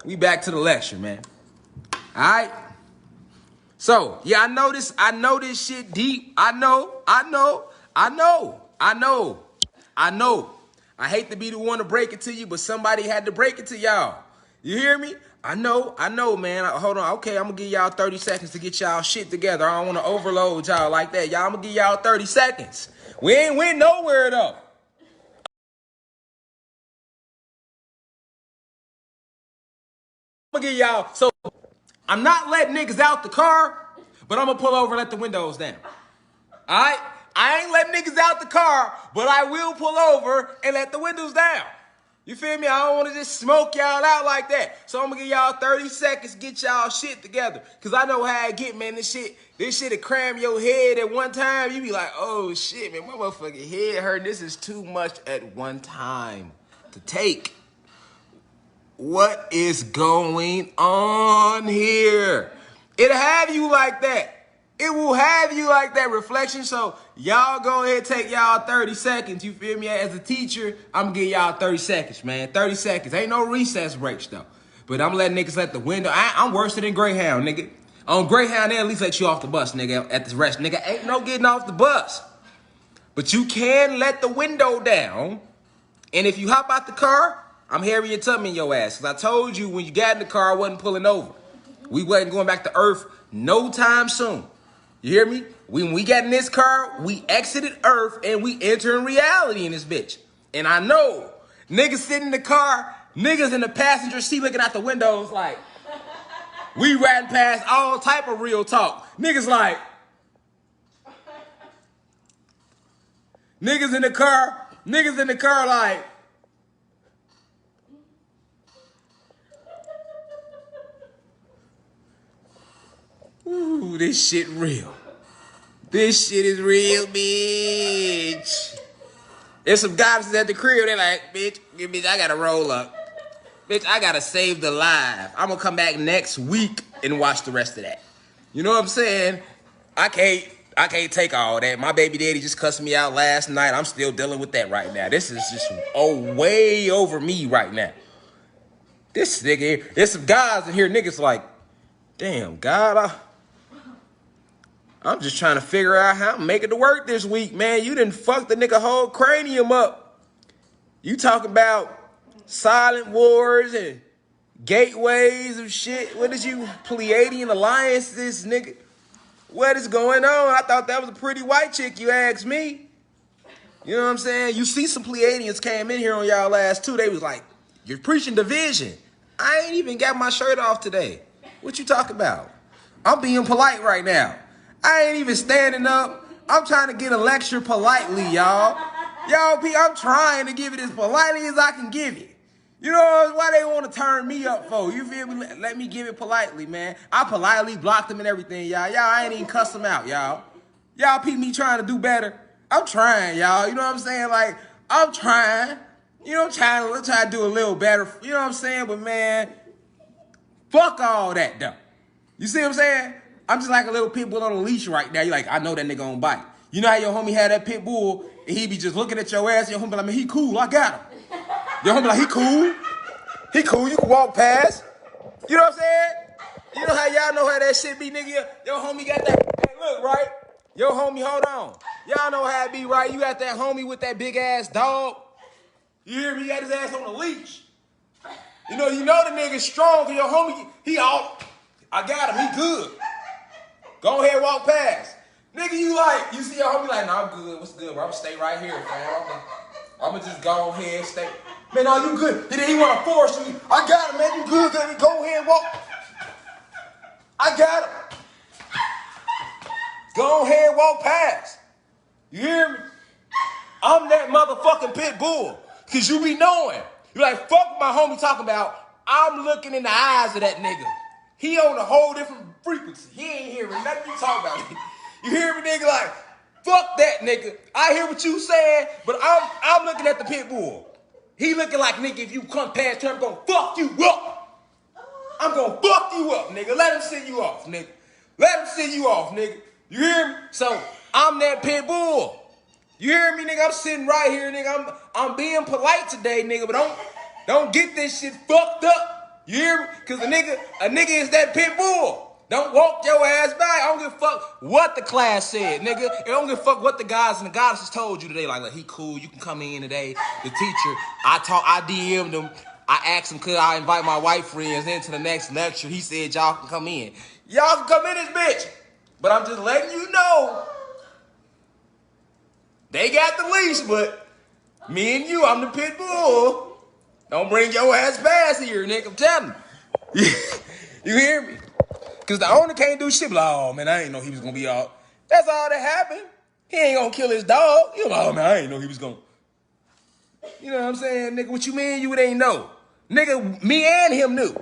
We back to the lecture, man. All right? So, yeah, I know this shit deep. I know. I hate to be the one to break it to you, but somebody had to break it to y'all. You hear me? I know, man. Hold on. Okay, I'm going to give y'all 30 seconds to get y'all shit together. I don't want to overload y'all like that. Y'all, I'm going to give y'all 30 seconds. We ain't went nowhere, though. I'm going to give y'all... So, I'm not letting niggas out the car, but I'm going to pull over and let the windows down. All right? I ain't letting niggas out the car, but I will pull over and let the windows down. You feel me? I don't want to just smoke y'all out like that. So I'm going to give y'all 30 seconds to get y'all shit together. Because I know how I get, man. This shit will cram your head at one time. You be like, oh, shit, man. My motherfucking head hurt. This is too much at one time to take. What is going on here? It'll have you like that. It will have you like that reflection. So y'all go ahead and take y'all 30 seconds. You feel me? As a teacher, I'm going to give y'all 30 seconds, man. 30 seconds. Ain't no recess breaks, though. But I'm letting niggas let the window. I'm worse than Greyhound, nigga. On Greyhound, they at least let you off the bus, nigga. At the rest, nigga, ain't no getting off the bus. But you can let the window down. And if you hop out the car, I'm Harriet Tubman your ass. Because I told you when you got in the car, I wasn't pulling over. We wasn't going back to Earth no time soon. You hear me? When we got in this car, we exited Earth and we entering reality in this bitch. And I know niggas sitting in the car, niggas in the passenger seat looking out the windows like, we riding past all type of real talk. Niggas like, niggas in the car like, ooh, this shit real. This shit is real, bitch. There's some guys at the crib, they're like, bitch, I gotta roll up. Bitch, I gotta save the live. I'm gonna come back next week and watch the rest of that. You know what I'm saying? I can't take all that. My baby daddy just cussed me out last night. I'm still dealing with that right now. This is just way over me right now. This nigga here, there's some guys in here, niggas like, damn, God, I'm just trying to figure out how I'm making it to work this week, man. You done fucked the nigga whole cranium up. You talking about silent wars and gateways of shit. What is you, Pleiadian alliances, nigga? What is going on? I thought that was a pretty white chick, you asked me. You know what I'm saying? You see some Pleiadians came in here on y'all last two. They was like, you're preaching division. I ain't even got my shirt off today. What you talking about? I'm being polite right now. I ain't even standing up. I'm trying to get a lecture politely, y'all. I'm trying to give it as politely as I can give it. You know why they want to turn me up for? You feel me? Let me give it politely, man. I politely blocked them and everything, y'all. I ain't even cuss them out, y'all. Y'all peep me trying to do better. I'm trying, y'all. You know what I'm saying? Like, I'm trying. You know, I'm trying to do a little better. You know what I'm saying? But, man, fuck all that, though. You see what I'm saying? I'm just like a little pit bull on a leash right now. You're like, I know that nigga gonna bite. You know how your homie had that pit bull and he be just looking at your ass and your homie be like, man, he cool, I got him. Your homie be like, he cool. He cool, you can walk past. You know what I'm saying? You know how y'all know how that shit be, nigga? Your homie got that, hey, look, right? Your homie, hold on. Y'all know how it be, right? You got that homie with that big ass dog. You hear me? He got his ass on a leash. You know the nigga's strong because your homie, he all, I got him, he good. Go ahead, walk past. Nigga, you see your homie like, nah, I'm good. What's good, bro? I'm gonna stay right here, fam. I'm gonna just go ahead, stay. Man, no, you good. He want to force you. I got him, man. You good, baby. Go ahead, walk. I got him. Go ahead, walk past. You hear me? I'm that motherfucking pit bull. Because you be knowing. You like, fuck my homie talking about, I'm looking in the eyes of that nigga. He on a whole different frequency. He ain't hearing nothing you talk about. You hear me, nigga? Like, fuck that, nigga. I hear what you saying, but I'm looking at the pit bull. He looking like, nigga, if you come past here, I'm gonna fuck you up. I'm gonna fuck you up, nigga. Let him send you off, nigga. Let him send you off, nigga. You hear me? So, I'm that pit bull. You hear me, nigga? I'm sitting right here, nigga. I'm being polite today, nigga, but don't get this shit fucked up. You hear me? Cause a nigga is that pit bull. Don't walk your ass back. I don't give a fuck what the class said, nigga. I don't give a fuck what the guys and the goddesses told you today. Like, he cool, you can come in today. The teacher, I DM'd him. I asked him, could I invite my white friends into the next lecture? He said, y'all can come in. Y'all can come in this bitch. But I'm just letting you know. They got the leash, but me and you, I'm the pit bull. Don't bring your ass past here, nigga. I'm telling you. You hear me? Because the owner can't do shit. Like, oh, man, I ain't know he was going to be out. That's all that happened. He ain't going to kill his dog. You know, oh, man, I ain't know he was going to. You know what I'm saying? Nigga, what you mean you ain't know? Nigga, me and him knew.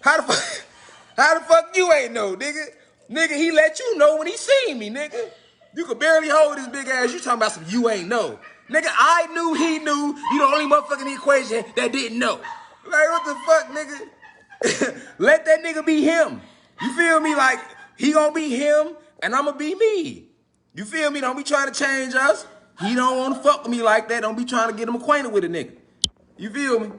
How the fuck you ain't know, nigga? Nigga, he let you know when he seen me, nigga. You could barely hold his big ass. You talking about some you ain't know. Nigga, I knew he knew. You the only motherfucker in the equation that didn't know. Like, what the fuck, nigga? Let that nigga be him. You feel me? Like, he gonna be him, and I'ma be me. You feel me? Don't be trying to change us. He don't want to fuck with me like that. Don't be trying to get him acquainted with a nigga. You feel me?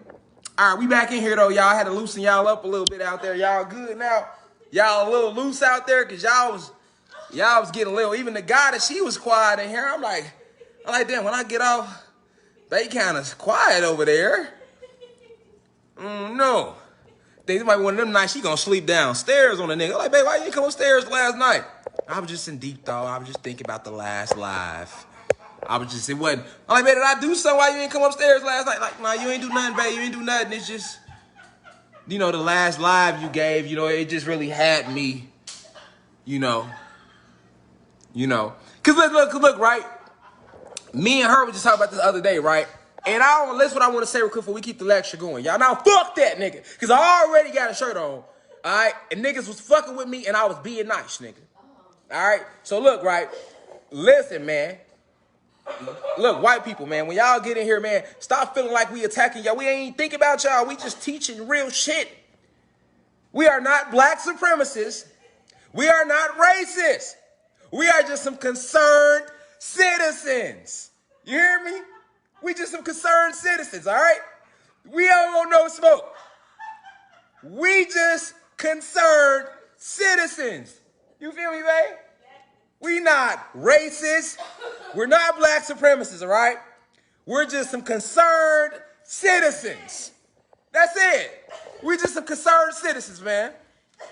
All right, we back in here, though, y'all. I had to loosen y'all up a little bit out there. Y'all good now? Y'all a little loose out there? Because y'all was getting a little. Even the guy that she was quiet in here, I'm like, damn, when I get off, they kind of quiet over there. No. They might be one of them nights she gonna sleep downstairs on the nigga. I'm like, babe, why you didn't come upstairs last night? I was just in deep thought. I was just thinking about the last live. It wasn't. I'm like, babe, did I do something? Why you didn't come upstairs last night? Like, nah, you ain't do nothing, babe. You ain't do nothing. It's just, the last live you gave, it just really had me, Cause look, right? Me and her were just talking about this the other day, right? And that's what I want to say real quick before we keep the lecture going. Y'all, now fuck that nigga. Cause I already got a shirt on. All right? And niggas was fucking with me and I was being nice, nigga. All right? So look, right? Listen, man. Look, white people, man, when y'all get in here, man, stop feeling like we attacking y'all. We ain't thinking about y'all. We just teaching real shit. We are not black supremacists. We are not racist. We are just some concerned citizens. You hear me? We just some concerned citizens, all right? We don't want no smoke. We just concerned citizens. You feel me, babe? We not racist. We're not black supremacists, all right? We're just some concerned citizens. That's it. We just some concerned citizens, man.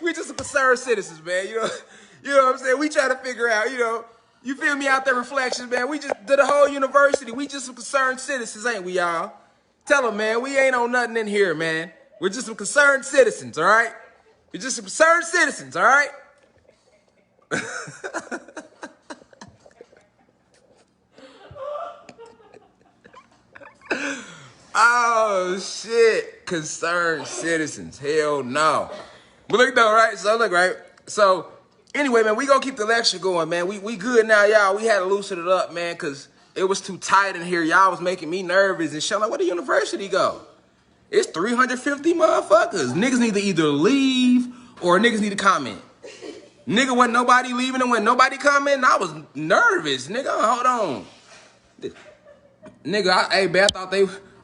We just some concerned citizens, man. You know what I'm saying? We try to figure out, you feel me out there, Reflections, man. We just did the whole university. We just some concerned citizens, ain't we, y'all? Tell them, man, we ain't on nothing in here, man. We're just some concerned citizens, all right? We're just some concerned citizens, all right? Oh, shit. Concerned citizens. Hell no. But look, though, right? So, anyway, man, we gonna keep the lecture going, man. We good now, y'all. We had to loosen it up, man, because it was too tight in here. Y'all was making me nervous and shit. Like, where the university go? It's 350 motherfuckers. Niggas need to either leave or niggas need to comment. Nigga, wasn't nobody leaving and wasn't nobody commenting. I was nervous. Nigga, hold on. Nigga,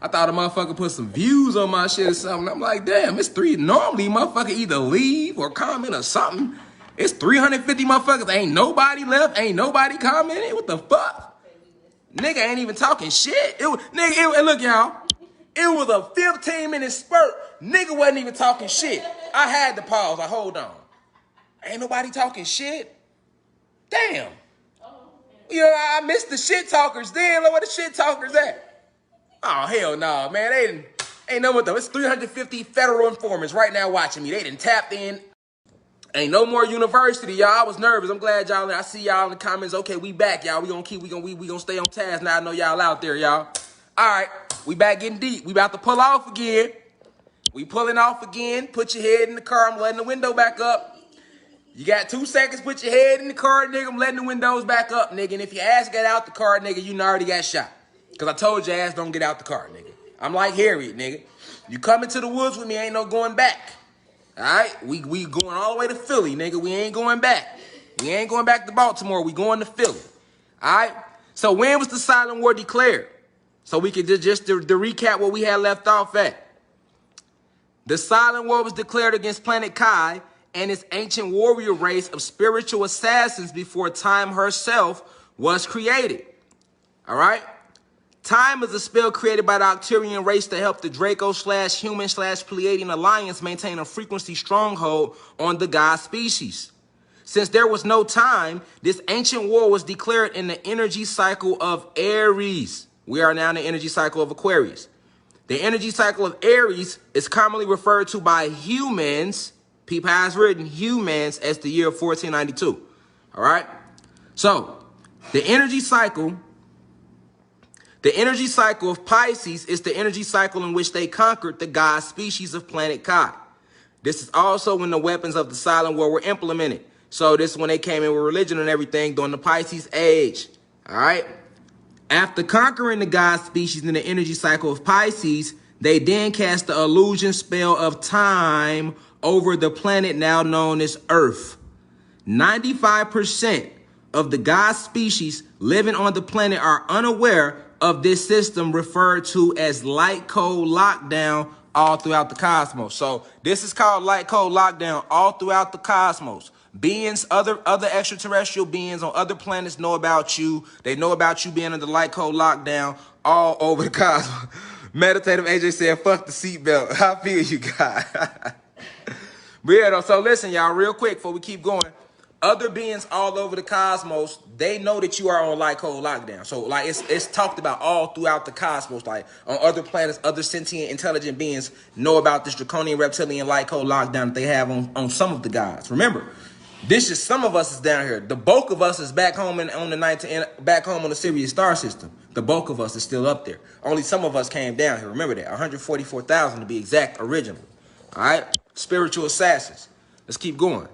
I thought a motherfucker put some views on my shit or something. I'm like, damn, it's three. Normally, motherfucker either leave or comment or something. It's 350 motherfuckers. Ain't nobody left. Ain't nobody commenting. What the fuck? Nigga ain't even talking shit. And look, y'all. It was a 15-minute spurt. Nigga wasn't even talking shit. I had to pause. Like, hold on. Ain't nobody talking shit? Damn. I missed the shit talkers then. Look where the shit talkers at. Oh, hell no, man. Ain't no what though. It's 350 federal informants right now watching me. They done tapped in. Ain't no more university, y'all. I was nervous. I'm glad y'all. I see y'all in the comments. Okay, we back, y'all. We gonna stay on task now. I know y'all out there, y'all. All right, we back getting deep. We about to pull off again. We pulling off again. Put your head in the car. I'm letting the window back up. You got 2 seconds. Put your head in the car, nigga. I'm letting the windows back up, nigga. And if your ass get out the car, nigga, you already got shot. Because I told your ass don't get out the car, nigga. I'm like Harriet, nigga. You coming to the woods with me, ain't no going back. All right? We going all the way to Philly, nigga. We ain't going back. We ain't going back to Baltimore. We going to Philly. All right? So when was the silent war declared? So we could just to recap what we had left off at. The silent war was declared against planet Kai and its ancient warrior race of spiritual assassins before time herself was created. All right? Time is a spell created by the Octarian race to help the Draco/human/Pleiadian alliance maintain a frequency stronghold on the god species. Since there was no time, this ancient war was declared in the energy cycle of Aries. We are now in the energy cycle of Aquarius. The energy cycle of Aries is commonly referred to by humans, people has written humans, as the year 1492. All right? So, the energy cycle of Pisces is the energy cycle in which they conquered the god species of planet Kai. This is also when the weapons of the silent war were implemented. So this is when they came in with religion and everything during the Pisces age. All right? After conquering the god species in the energy cycle of Pisces, they then cast the illusion spell of time over the planet now known as Earth. 95% of the god species living on the planet are unaware of this system referred to as light code lockdown all throughout the cosmos. So this is called light code lockdown all throughout the cosmos. Beings, other extraterrestrial beings on other planets know about you. They know about you being under light code lockdown all over the cosmos. Meditative AJ said, fuck the seatbelt. I feel you, God. But yeah, though, so listen, y'all, real quick before we keep going. Other beings all over the cosmos, they know that you are on light code lockdown. So, like, it's talked about all throughout the cosmos. Like, on other planets, other sentient, intelligent beings know about this draconian reptilian light code lockdown that they have on some of the gods. Remember, this is some of us is down here. The bulk of us is back home back home on the Sirius star system. The bulk of us is still up there. Only some of us came down here. Remember that, 144,000 to be exact, originally. All right, spiritual assassins. Let's keep going.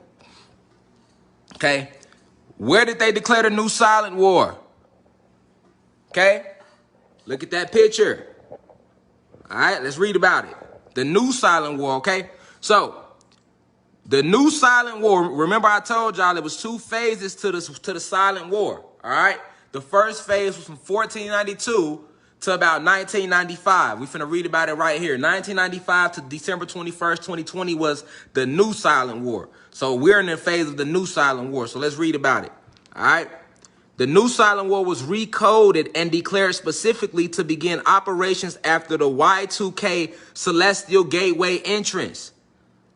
Okay, where did they declare the new silent war? Okay, look at that picture. All right, let's read about it. The new silent war. Okay, so. The new silent war, remember I told y'all there was 2 phases to the silent war, all right? The first phase was from 1492 to about 1995. We're finna read about it right here. 1995 to December 21st, 2020 was the new silent war. So we're in the phase of the new silent war, so let's read about it, all right? The new silent war was recoded and declared specifically to begin operations after the Y2K Celestial Gateway entrance.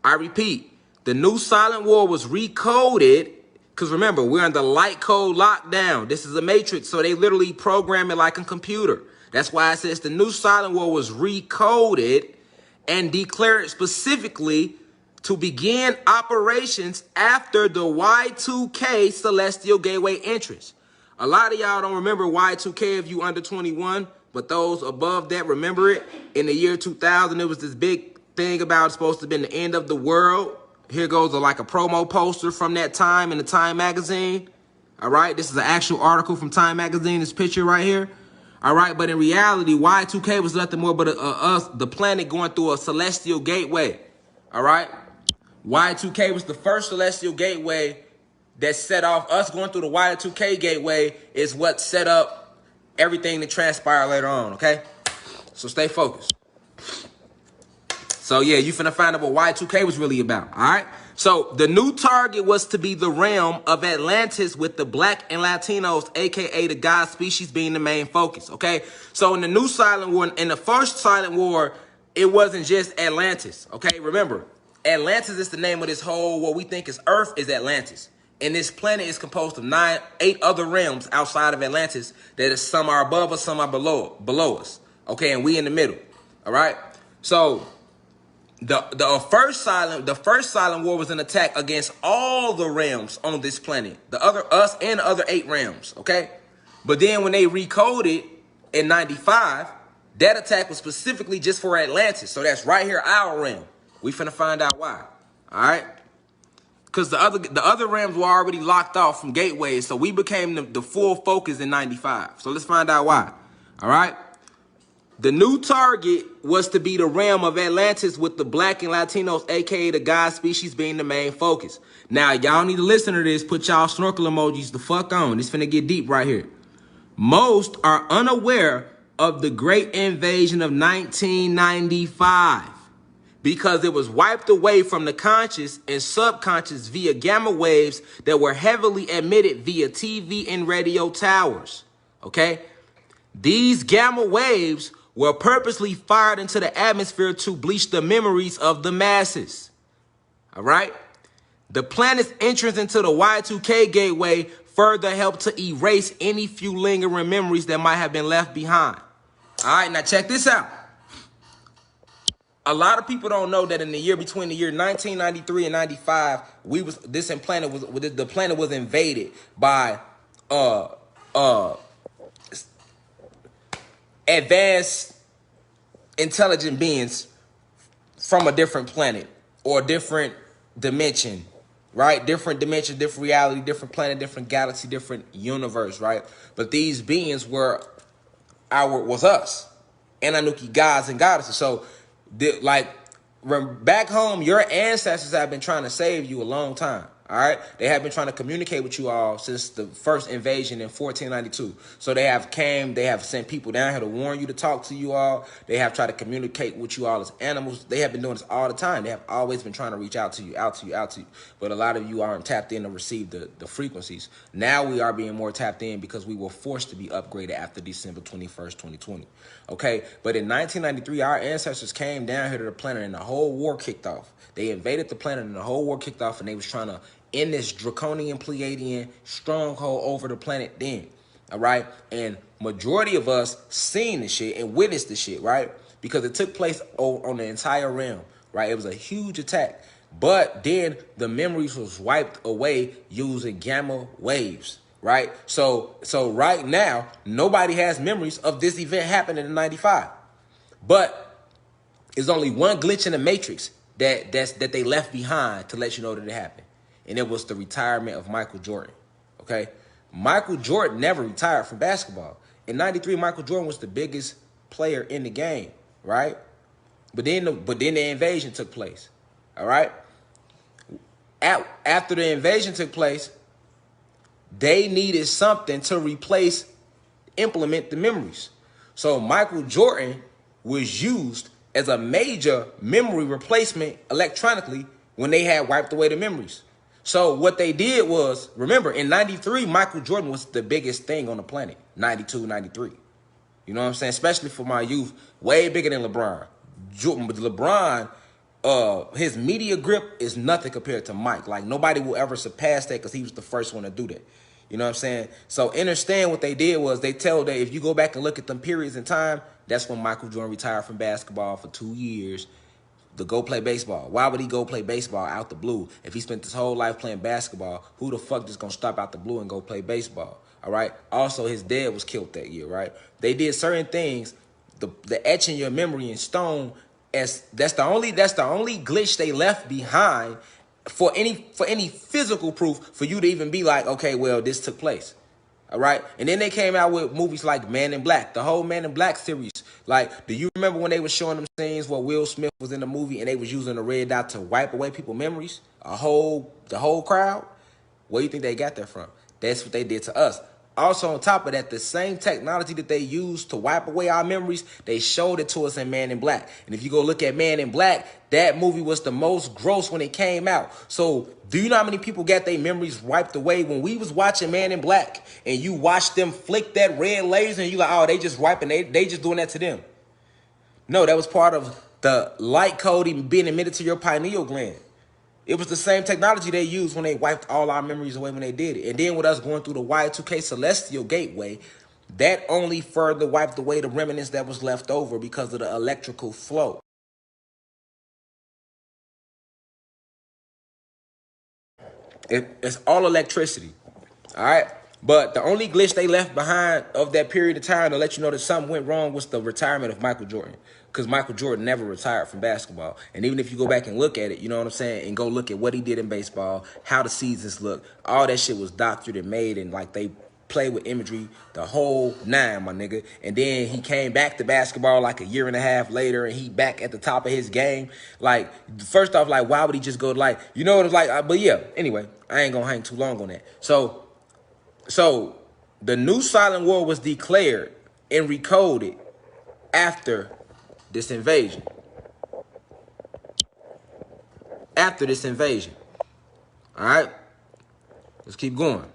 I repeat. The new silent war was recoded because remember, we're in the light code lockdown. This is a matrix, so they literally program it like a computer. That's why it says the new silent war was recoded and declared specifically to begin operations after the Y2K Celestial Gateway entrance. A lot of y'all don't remember Y2K if you under 21, but those above that remember it. In the year 2000, it was this big thing about it's supposed to be the end of the world. Here goes like a promo poster from that time in the Time magazine. All right, this is an actual article from Time magazine. This picture right here. All right, but in reality, Y2K was nothing more but the planet going through a celestial gateway. All right, Y2K was the first celestial gateway that set off. Us going through the Y2K gateway is what set up everything that transpired later on. Okay, so stay focused. So, yeah, you finna find out what Y2K was really about, all right? So, the new target was to be the realm of Atlantis with the black and Latinos, a.k.a. the god species, being the main focus, okay? So, in the new silent war, in the first silent war, it wasn't just Atlantis, okay? Remember, Atlantis is the name of this whole, what we think is Earth is Atlantis. And this planet is composed of 8 other realms outside of Atlantis that is, some are above us, some are below us, okay? And we in the middle, all right? So, The first silent war was an attack against all the realms on this planet, us and the other 8 realms, okay? But then when they recoded in 95, That attack was specifically just for Atlantis. So that's right here, our realm. We finna find out why. All right? Because the other realms were already locked off from gateways, so we became the full focus in 95. So let's find out why. All right? The new target was to be the realm of Atlantis with the black and Latinos, aka the god species, being the main focus. Now, y'all need to listen to this. Put y'all snorkel emojis the fuck on. It's finna get deep right here. Most are unaware of the great invasion of 1995 because it was wiped away from the conscious and subconscious via gamma waves that were heavily emitted via TV and radio towers. Okay? These gamma waves were purposely fired into the atmosphere to bleach the memories of the masses. All right? The planet's entrance into the Y2K gateway further helped to erase any few lingering memories that might have been left behind. All right, now check this out. A lot of people don't know that in the year between the year 1993 and 95, the planet was invaded by advanced intelligent beings from a different planet or a different dimension, right? Different dimension, different reality, different planet, different galaxy, different universe, right? But these beings was us, Anunnaki gods and goddesses. So, back home, your ancestors have been trying to save you a long time. All right, they have been trying to communicate with you all since the first invasion in 1492. So they have sent people down here to warn you, to talk to you all. They have tried to communicate with you all as animals. They have been doing this all the time. They have always been trying to reach out to you. But a lot of you aren't tapped in to receive the frequencies. Now we are being more tapped in because we were forced to be upgraded after December 21st, 2020. Okay, but in 1993, our ancestors came down here to the planet and the whole war kicked off. They invaded the planet and the whole war kicked off, and they was trying to end this draconian Pleiadian stronghold over the planet then. All right, and majority of us seen the shit and witnessed the shit, right? Because it took place on the entire realm, right? It was a huge attack, but then the memories was wiped away using gamma waves, right? So right now, nobody has memories of this event happening in 95, but there's only one glitch in the matrix that they left behind to let you know that it happened. And it was the retirement of Michael Jordan, okay? Michael Jordan never retired from basketball. In 93, Michael Jordan was the biggest player in the game, right? But then the invasion took place, all right? After the invasion took place, they needed something to implement the memories. So Michael Jordan was used as a major memory replacement electronically when they had wiped away the memories. So what they did was, remember, in 93, Michael Jordan was the biggest thing on the planet, 92, 93. You know what I'm saying? Especially for my youth, way bigger than LeBron. LeBron, his media grip is nothing compared to Mike. Like, nobody will ever surpass that because he was the first one to do that. You know what I'm saying? So understand what they did was they tell that if you go back and look at them periods in time, that's when Michael Jordan retired from basketball for 2 years to go play baseball. Why would he go play baseball out the blue? If he spent his whole life playing basketball, who the fuck just gonna stop out the blue and go play baseball? All right. Also, his dad was killed that year, right? They did certain things. The etching your memory in stone, as that's the only glitch they left behind for any physical proof for you to even be like, okay, well, this took place. All right. And then they came out with movies like Man in Black, the whole Man in Black series. Like, do you remember when they were showing them scenes where Will Smith was in the movie and they was using the red dot to wipe away people's memories? The whole crowd? Where do you think they got that from? That's what they did to us. Also, on top of that, the same technology that they used to wipe away our memories, they showed it to us in Man in Black. And if you go look at Man in Black, that movie was the most gross when it came out. So do you know how many people got their memories wiped away when we was watching Man in Black and you watched them flick that red laser and you like, oh, they just wiping, they just doing that to them. No, that was part of the light code being emitted to your pineal gland. It was the same technology they used when they wiped all our memories away when they did it. And then with us going through the Y2K celestial gateway, that only further wiped away the remnants that was left over because of the electrical flow. It's all electricity. All right. But the only glitch they left behind of that period of time to let you know that something went wrong was the retirement of Michael Jordan. Because Michael Jordan never retired from basketball. And even if you go back and look at it, you know what I'm saying, and go look at what he did in baseball, how the seasons look, all that shit was doctored and made, and like they played with imagery the whole nine, my nigga. And then he came back to basketball like a year and a half later, and he back at the top of his game. Like, first off, like, why would he just go to, like, you know what it's like? But yeah, anyway, I ain't gonna hang too long on that. So the new silent war was declared and recoded after this invasion. After this invasion. All right? Let's keep going.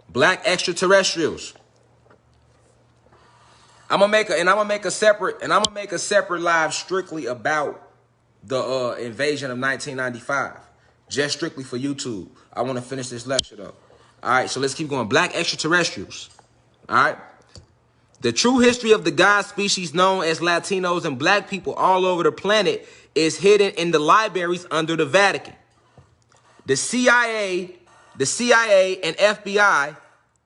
Black extraterrestrials. I'm gonna make a separate live strictly about the invasion of 1995. Just strictly for YouTube. I want to finish this lecture though. All right, so let's keep going. Black extraterrestrials. All right. The true history of the god species known as Latinos and black people all over the planet is hidden in the libraries under the Vatican. The CIA and FBI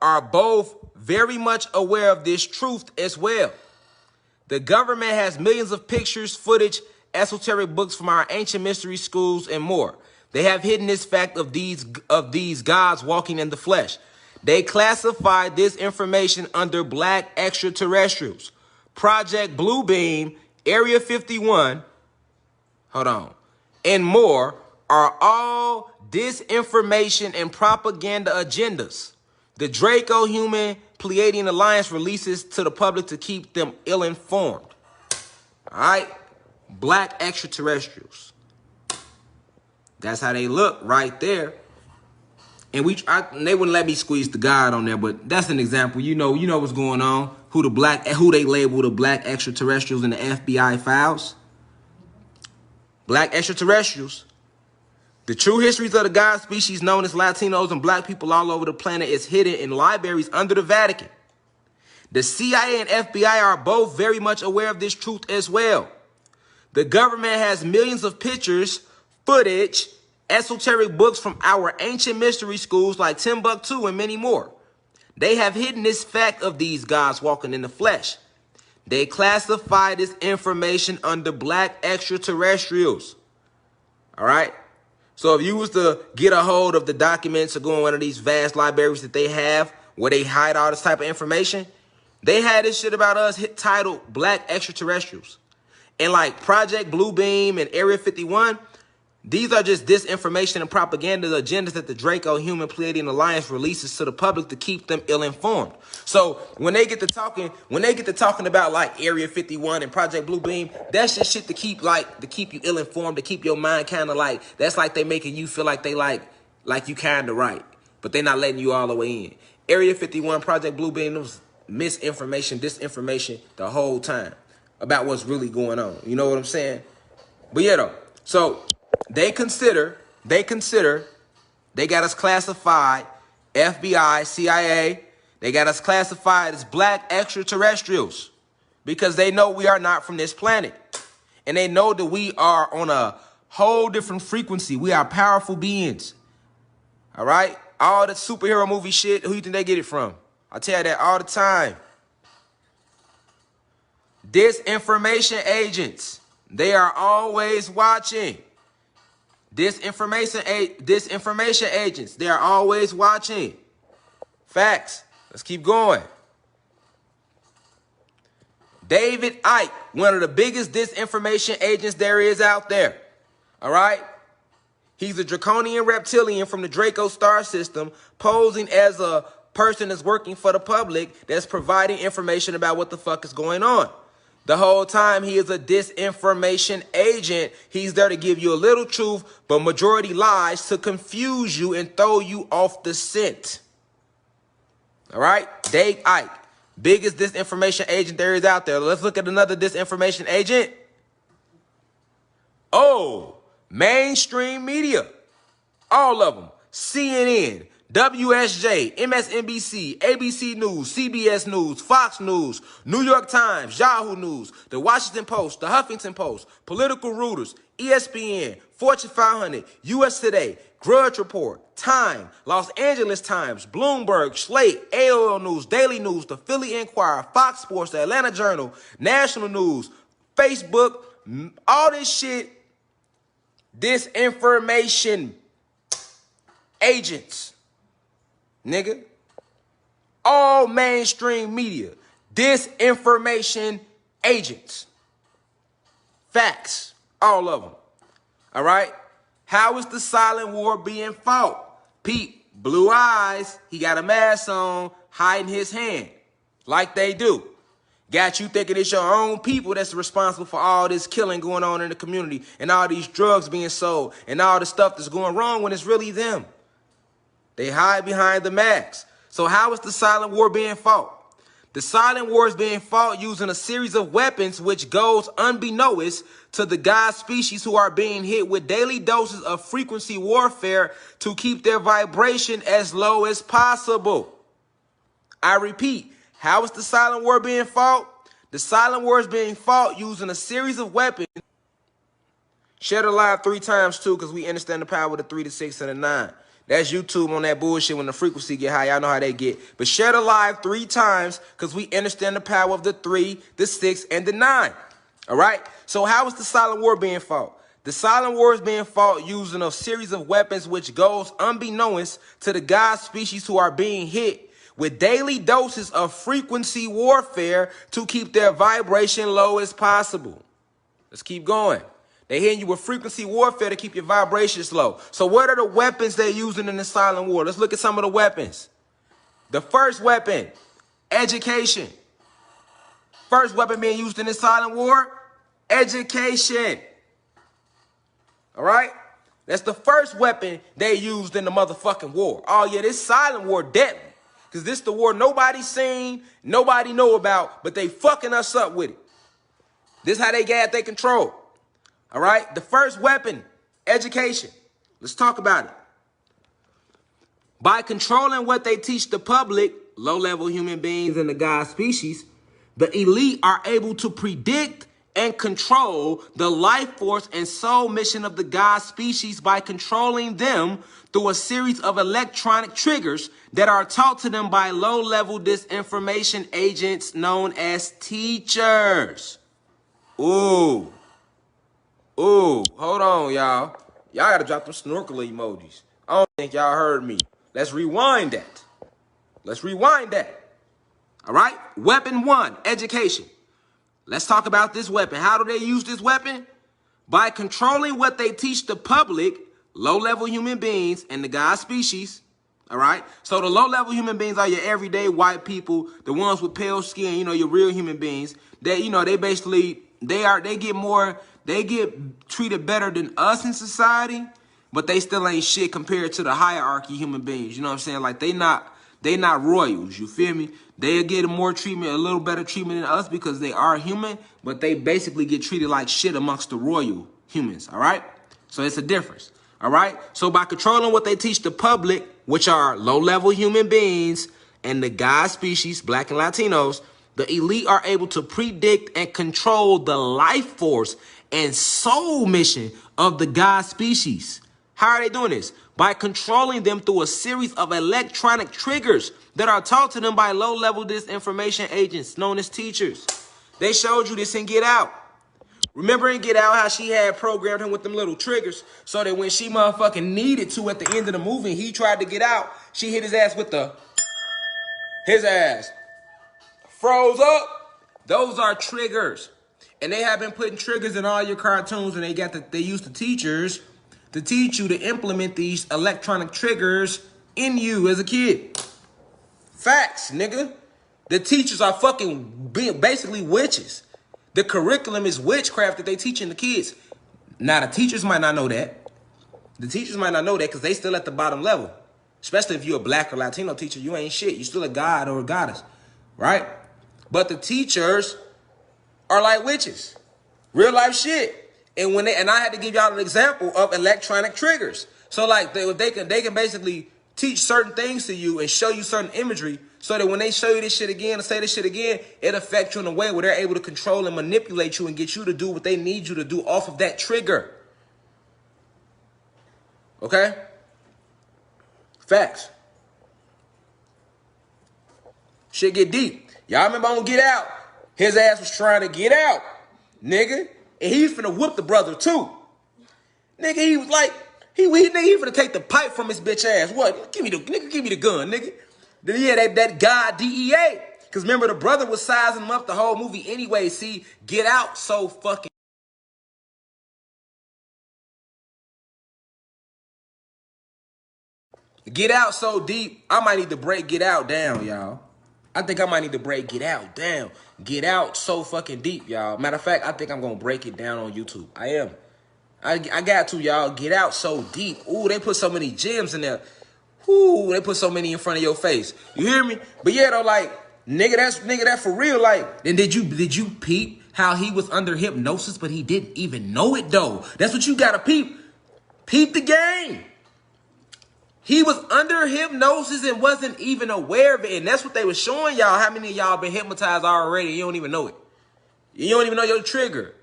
are both very much aware of this truth as well. The government has millions of pictures, footage, esoteric books from our ancient mystery schools, and more. They have hidden this fact of these gods walking in the flesh. They classified this information under black extraterrestrials. Project Bluebeam, Area 51, and more are all disinformation and propaganda agendas. The Draco-Human Pleiadian Alliance releases to the public to keep them ill-informed. All right? Black extraterrestrials. That's how they look right there. And they wouldn't let me squeeze the God on there, but that's an example. You know what's going on. Who they label the black extraterrestrials in the FBI files. Black extraterrestrials. The true histories of the god species known as Latinos and black people all over the planet is hidden in libraries under the Vatican. The CIA and FBI are both very much aware of this truth as well. The government has millions of pictures, footage, esoteric books from our ancient mystery schools like Timbuktu and many more. They have hidden this fact of these gods walking in the flesh. They classify this information under black extraterrestrials. All right? So if you was to get a hold of the documents or go in one of these vast libraries that they have where they hide all this type of information, they had this shit about us titled Black Extraterrestrials. And like Project Bluebeam and Area 51, these are just disinformation and propaganda agendas that the Draco-Human Pleiadian Alliance releases to the public to keep them ill-informed. So when they get to talking about like Area 51 and Project Bluebeam, that's just shit to keep you ill-informed, to keep your mind kind of like, that's like they making you feel like they like you kind of right, but they're not letting you all the way in. Area 51, Project Bluebeam, was misinformation, disinformation the whole time about what's really going on. You know what I'm saying? But yeah, though. So they got us classified, FBI, CIA, they got us classified as black extraterrestrials because they know we are not from this planet. And they know that we are on a whole different frequency. We are powerful beings. All right? All the superhero movie shit, who you think they get it from? I tell you that all the time. Disinformation agents, they are always watching. Disinformation agents, they are always watching. Facts. Let's keep going. David Icke, one of the biggest disinformation agents there is out there. All right? He's a draconian reptilian from the Draco star system, posing as a person that's working for the public, that's providing information about what the fuck is going on. The whole time he is a disinformation agent. He's there to give you a little truth, but majority lies to confuse you and throw you off the scent. All right? Dave Icke, biggest disinformation agent there is out there. Let's look at another disinformation agent. Oh, mainstream media. All of them. CNN, WSJ, MSNBC, ABC News, CBS News, Fox News, New York Times, Yahoo News, The Washington Post, The Huffington Post, Political Reuters, ESPN, Fortune 500, US Today, Grudge Report, Time, Los Angeles Times, Bloomberg, Slate, AOL News, Daily News, The Philly Inquirer, Fox Sports, The Atlanta Journal, National News, Facebook, all this shit, disinformation agents. Nigga, all mainstream media, disinformation agents. Facts, all of them. All right? How is the silent war being fought? Pete, blue eyes, he got a mask on, hiding his hand, like they do. Got you thinking it's your own people that's responsible for all this killing going on in the community and all these drugs being sold and all the stuff that's going wrong when it's really them. They hide behind the masks. So how is the silent war being fought? The silent war is being fought using a series of weapons which goes unbeknownst to the God species who are being hit with daily doses of frequency warfare to keep their vibration as low as possible. I repeat, how is the silent war being fought? The silent war is being fought using a series of weapons. Share the live 3 times too, because we understand the power of the 3, the 6, and the 9. That's YouTube on that bullshit when the frequency get high. Y'all know how they get. But share the live 3 times because we understand the power of the 3, the 6, and the 9. All right? So how is the silent war being fought? The silent war is being fought using a series of weapons which goes unbeknownst to the God species who are being hit with daily doses of frequency warfare to keep their vibration low as possible. Let's keep going. They're hitting you with frequency warfare to keep your vibrations low. So what are the weapons they're using in the silent war? Let's look at some of the weapons. The first weapon, education. First weapon being used in the silent war, education. All right? That's the first weapon they used in the motherfucking war. Oh, yeah, this silent war deadly. Because this the war nobody seen, nobody know about, but they fucking us up with it. This how they got their control. All right? The first weapon, education. Let's talk about it. By controlling what they teach the public, low-level human beings and the God species, the elite are able to predict and control the life force and soul mission of the God species by controlling them through a series of electronic triggers that are taught to them by low-level disinformation agents known as teachers. Ooh. Ooh, hold on, y'all. Y'all gotta drop them snorkel emojis. I don't think y'all heard me. Let's rewind that. Let's rewind that. All right? Weapon 1, education. Let's talk about this weapon. How do they use this weapon? By controlling what they teach the public, low-level human beings, and the God species. All right? So the low-level human beings are your everyday white people, the ones with pale skin, you know, your real human beings. They, you know, they basically, they get treated better than us in society, but they still ain't shit compared to the hierarchy human beings. You know what I'm saying? Like they not royals. You feel me? They get more treatment, a little better treatment than us because they are human, but they basically get treated like shit amongst the royal humans. All right? So it's a difference. All right? So by controlling what they teach the public, which are low-level human beings and the God species, black and Latinos, the elite are able to predict and control the life force and soul mission of the God species. How are they doing this? By controlling them through a series of electronic triggers that are taught to them by low-level disinformation agents known as teachers. They showed you this in Get Out. Remember in Get Out how she had programmed him with them little triggers so that when she motherfucking needed to at the end of the movie, he tried to get out, she hit his ass with his ass froze up. Those are triggers. And they have been putting triggers in all your cartoons, and they use the teachers to teach you to implement these electronic triggers in you as a kid. Facts, nigga. The teachers are fucking basically witches. The curriculum is witchcraft that they teaching the kids. Now, the teachers might not know that. The teachers might not know that because they still at the bottom level. Especially if you're a black or Latino teacher, you ain't shit. You're still a god or a goddess, right? But the teachers are like witches. Real life shit. And I had to give y'all an example of electronic triggers. So like they can basically teach certain things to you and show you certain imagery so that when they show you this shit again and say this shit again, it affects you in a way where they're able to control and manipulate you and get you to do what they need you to do off of that trigger. Okay? Facts. Shit get deep. Y'all remember on Get Out? His ass was trying to get out, nigga. And he finna whoop the brother too. Nigga, he was like, he finna take the pipe from his bitch ass. What? Give me the gun, nigga. Then he had that God DEA. Cause remember the brother was sizing him up the whole movie anyway. See, Get Out so fucking. Get Out so deep, I might need to break Get Out down, y'all. I think I might need to break Get Out down. Get Out so fucking deep, y'all. Matter of fact, I think I'm gonna break it down on YouTube. I am. I got to, y'all. Get Out so deep. Ooh, they put so many gems in there. Ooh, they put so many in front of your face. You hear me? But yeah, though, like, nigga, that for real. Like, then did you peep how he was under hypnosis, but he didn't even know it though? That's what you gotta peep. Peep the game. He was under hypnosis and wasn't even aware of it. And that's what they were showing y'all. How many of y'all been hypnotized already? You don't even know it. You don't even know your trigger.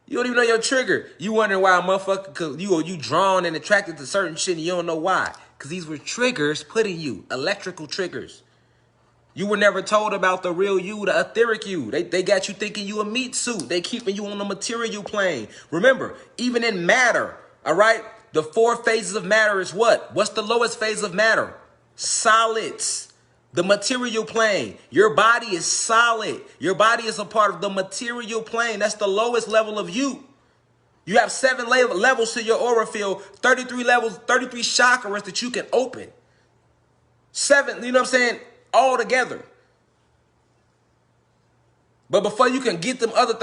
You don't even know your trigger. You wondering why a motherfucker, cause you drawn and attracted to certain shit and you don't know why. Cause these were triggers put in you, electrical triggers. You were never told about the real you, the etheric you. They got you thinking you a meat suit. They keeping you on the material plane. Remember, even in matter, all right? The 4 phases of matter is what? What's the lowest phase of matter? Solids. The material plane. Your body is solid. Your body is a part of the material plane. That's the lowest level of you. You have 7 levels to your aura field, 33 levels, 33 chakras that you can open. 7, you know what I'm saying? All together. But before you can get to them other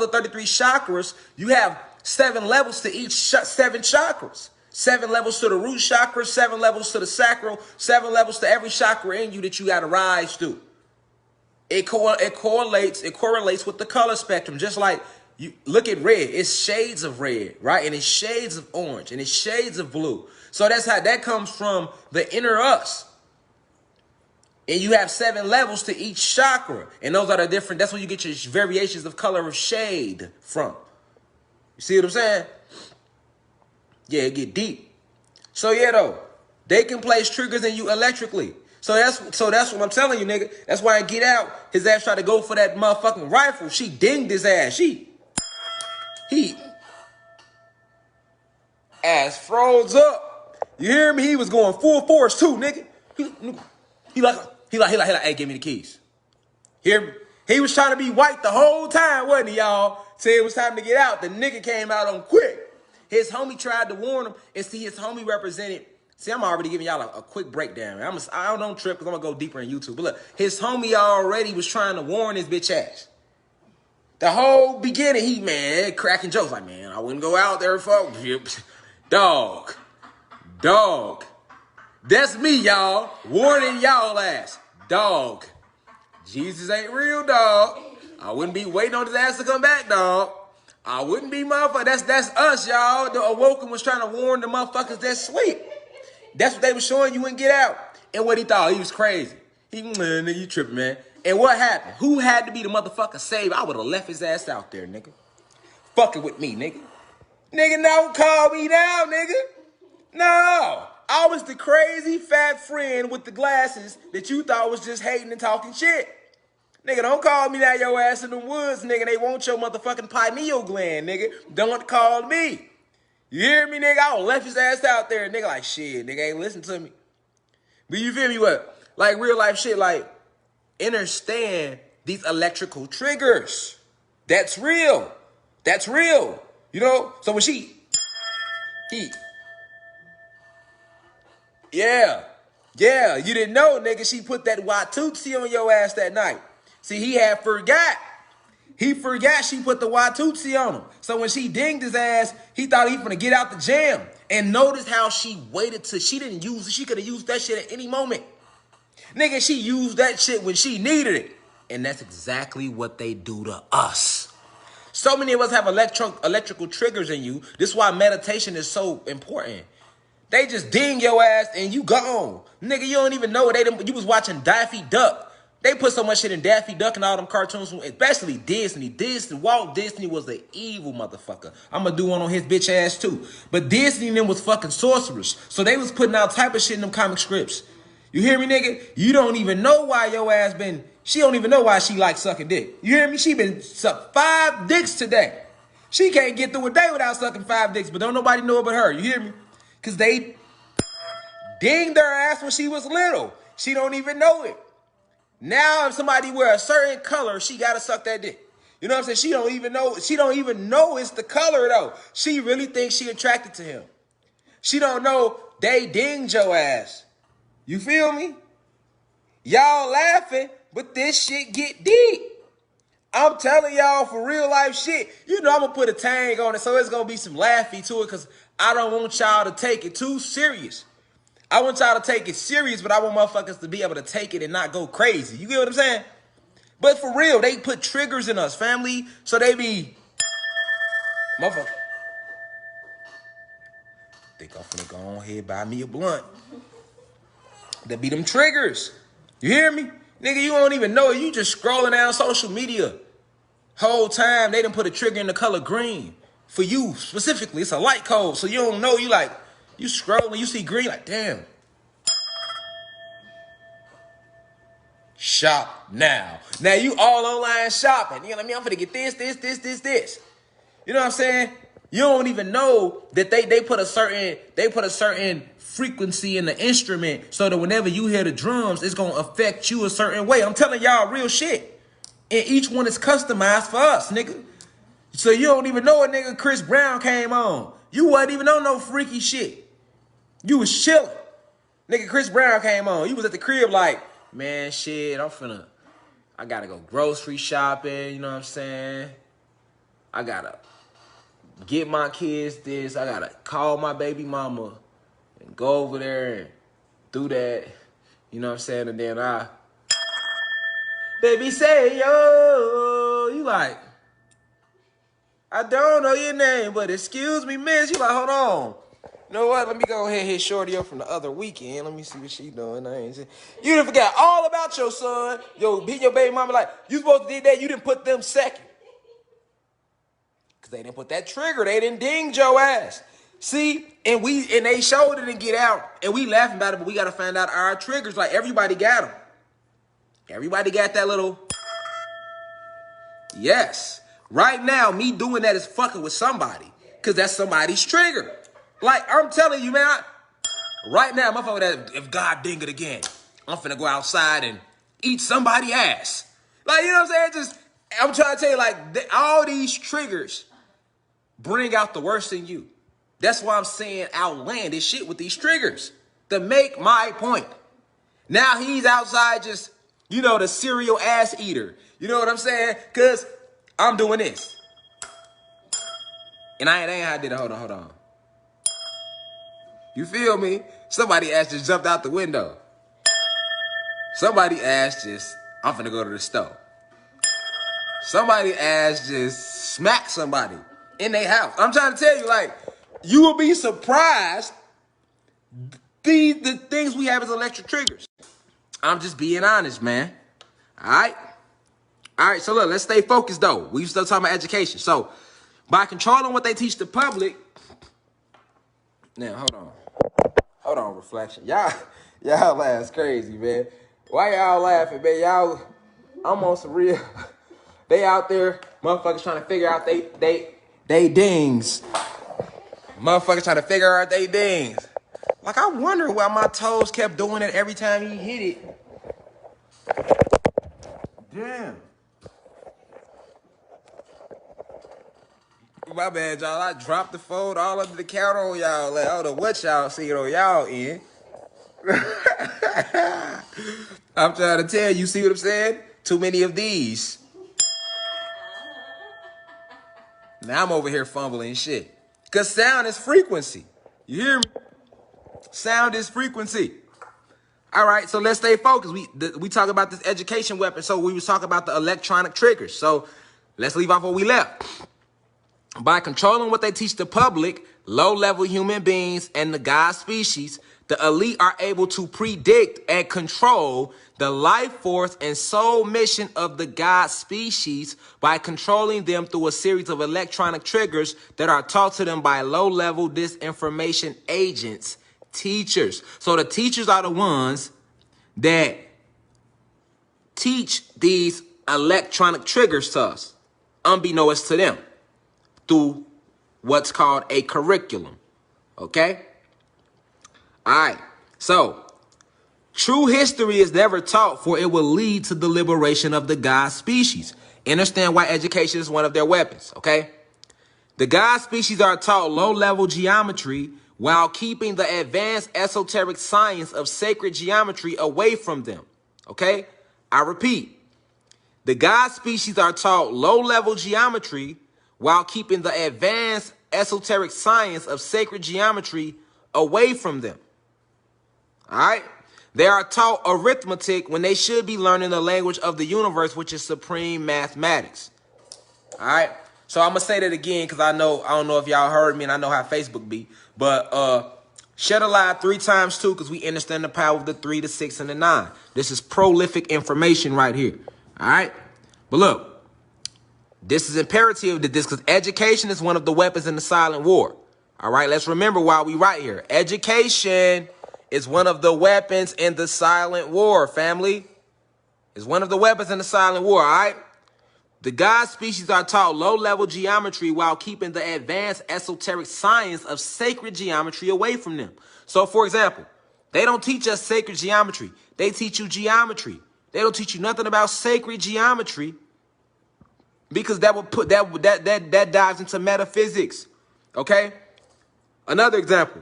33 chakras, you have 7 levels to each 7 chakras. 7 levels to the root chakra, 7 levels to the sacral, 7 levels to every chakra in you that you got to rise to. It correlates with the color spectrum. Just like you look at red, it's shades of red, right? And it's shades of orange, and it's shades of blue. So that's how that comes from the inner us. And you have 7 levels to each chakra, and those are the different. That's where you get your variations of color of shade from. You see what I'm saying? Yeah, it get deep. So yeah, though, they can place triggers in you electrically. So that's what I'm telling you, nigga. That's why I Get Out. His ass tried to go for that motherfucking rifle. She dinged his ass. He ass froze up. You hear me? He was going full force too, nigga. He like, hey, give me the keys. Hear me? He was trying to be white the whole time, wasn't he, y'all? Say it was time to get out. The nigga came out on quick. His homie tried to warn him, and see, his homie represented. See, I'm already giving y'all a quick breakdown. I don't trip because I'm going to go deeper in YouTube. But look, his homie already was trying to warn his bitch ass. The whole beginning, he, man, cracking jokes like, man, I wouldn't go out there, fuck. Dog. That's me, y'all. Warning y'all ass. Dog. Jesus ain't real, dog. I wouldn't be waiting on his ass to come back, dog. I wouldn't be motherfucker. That's us, y'all. The Awoken was trying to warn the motherfuckers that sleep. That's what they were showing you and Get Out. And what he thought, he was crazy. Nigga, you tripping, man. And what happened? Who had to be the motherfucker saved? I would have left his ass out there, nigga. Fucking with me, nigga. Nigga, don't call me now, nigga. No. I was the crazy fat friend with the glasses that you thought was just hating and talking shit. Nigga, don't call me now, your ass in the woods, nigga. They want your motherfucking pineal gland, nigga. Don't call me. You hear me, nigga? I left his ass out there, nigga. Like, shit, nigga ain't listen to me. But you feel me, what? Like, real life shit, like, understand these electrical triggers. That's real. That's real. You know? So when Yeah, you didn't know, nigga. She put that Watusi on your ass that night. See, he had forgot. He forgot she put the Watusi on him. So when she dinged his ass, he thought he was gonna get out the jam. And notice how she waited till she didn't use it. She could have used that shit at any moment. Nigga, she used that shit when she needed it. And that's exactly what they do to us. So many of us have electrical triggers in you. This is why meditation is so important. They just ding your ass and you gone. Nigga, you don't even know it. You was watching Daffy Duck. They put so much shit in Daffy Duck and all them cartoons, especially Disney. Walt Disney was the evil motherfucker. I'm gonna do one on his bitch ass too. But Disney and them was fucking sorcerers. So they was putting out type of shit in them comic strips. You hear me, nigga? You don't even know why your ass been, she don't even know why she like sucking dick. You hear me? She been sucked 5 dicks today. She can't get through a day without sucking 5 dicks, but don't nobody know it but her. You hear me? Because they dinged her ass when she was little. She don't even know it. Now, if somebody wear a certain color, she gotta suck that dick. You know what I'm saying? She don't even know. She don't even know it's the color though. She really thinks she attracted to him. She don't know they dinged your ass. You feel me? Y'all laughing, but this shit get deep. I'm telling y'all for real life shit. You know I'm gonna put a tag on it, so it's gonna be some laughy to it, because I don't want y'all to take it too serious. I want y'all to take it serious, but I want motherfuckers to be able to take it and not go crazy. You get what I'm saying? But for real, they put triggers in us, family, so they be, motherfucker, think I'm finna go on ahead buy me a blunt. That be them triggers. You hear me? Nigga, you don't even know it. You just scrolling down social media. Whole time, they done put a trigger in the color green. For you, specifically, it's a light code, so you don't know. You like, you scrolling, you see green, like, damn. Shop now. Now you all online shopping. You know what I mean? I'm finna get this. You know what I'm saying? You don't even know that they put a certain frequency in the instrument so that whenever you hear the drums, it's gonna affect you a certain way. I'm telling y'all real shit. And each one is customized for us, nigga. So you don't even know a nigga Chris Brown came on. You wasn't even on no freaky shit. You was chilling. Nigga, Chris Brown came on. You was at the crib like, man, shit, I gotta go grocery shopping, you know what I'm saying? I gotta get my kids this. I gotta call my baby mama and go over there and do that, you know what I'm saying? And then baby say, yo, you like, I don't know your name, but excuse me, miss. You like, hold on. You know what? Let me go ahead and hit Shorty up from the other weekend. Let me see what she doing. You done forgot all about your son. Yo, hit your baby mama like, you supposed to do that. You didn't put them second. Because they didn't put that trigger. They didn't ding your ass. See? And they showed it and get out. And we laughing about it, but we got to find out our triggers. Like, everybody got them. Everybody got that little, yes. Right now, me doing that is fucking with somebody. Because that's somebody's trigger. Like, I'm telling you, man, right now, motherfucker, that if God ding it again, I'm finna go outside and eat somebody's ass. Like, you know what I'm saying? I'm trying to tell you, like, all these triggers bring out the worst in you. That's why I'm saying outlandish shit with these triggers to make my point. Now he's outside just, you know, the serial ass eater. You know what I'm saying? Because I'm doing this. And I ain't how I did it. Hold on. You feel me? Somebody ass just jumped out the window. Somebody ass just, I'm finna go to the store. Somebody ass just smacked somebody in their house. I'm trying to tell you, like, you will be surprised the things we have as electric triggers. I'm just being honest, man. All right, so look, let's stay focused, though. We still talking about education. So, by controlling what they teach the public, now, hold on, reflection. Y'all ass crazy, man. Why y'all laughing, man? Y'all, I'm on some real, they out there, motherfuckers trying to figure out they dings. Motherfuckers trying to figure out they dings. Like, I wonder why my toes kept doing it every time he hit it. Damn. My bad, y'all. I dropped the phone all under the counter on y'all. Like, I don't know what y'all see it on y'all end. I'm trying to tell you, see what I'm saying? Too many of these. Now I'm over here fumbling shit. Because sound is frequency. You hear me? Sound is frequency. All right, so let's stay focused. We talk about this education weapon. So we was talking about the electronic triggers. So let's leave off where we left. By controlling what they teach the public, low-level human beings, and the God species, the elite are able to predict and control the life force and sole mission of the God species by controlling them through a series of electronic triggers that are taught to them by low-level disinformation agents, teachers. So the teachers are the ones that teach these electronic triggers to us, unbeknownst to them, through what's called a curriculum. Okay? All right. So, true history is never taught, for it will lead to the liberation of the God species. Understand why education is one of their weapons, okay? The God species are taught low-level geometry while keeping the advanced esoteric science of sacred geometry away from them, okay? I repeat, the God species are taught low-level geometry while keeping the advanced esoteric science of sacred geometry away from them. All right? They are taught arithmetic when they should be learning the language of the universe, which is supreme mathematics. All right? So I'm going to say that again because I don't know if y'all heard me and I know how Facebook be. But share the live 3 times 2 because we understand the power of the 3, the 6, and the 9. This is prolific information right here. All right? But look, this is imperative that this, because education is one of the weapons in the silent war. All right? Let's remember while we right here. Education is one of the weapons in the silent war, family. It's one of the weapons in the silent war, all right? The God species are taught low-level geometry while keeping the advanced esoteric science of sacred geometry away from them. So, for example, they don't teach us sacred geometry. They teach you geometry. They don't teach you nothing about sacred geometry because that dives into metaphysics, okay? Another example.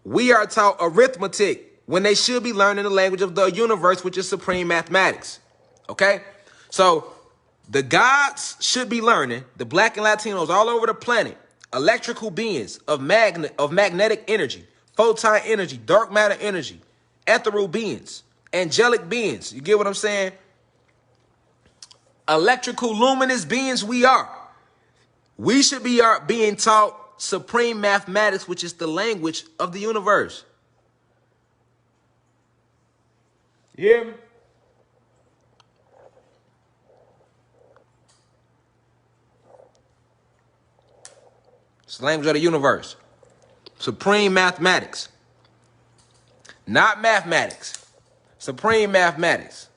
We are taught arithmetic when they should be learning the language of the universe, which is supreme mathematics. Okay? So the gods should be learning, the black and Latinos all over the planet, electrical beings of magnetic energy, photon energy, dark matter energy, ethereal beings, angelic beings. You get what I'm saying? Electrical luminous beings we are. We should be being taught supreme mathematics, which is the language of the universe. You hear me? It's the language of the universe. Supreme mathematics. Not mathematics. Supreme mathematics.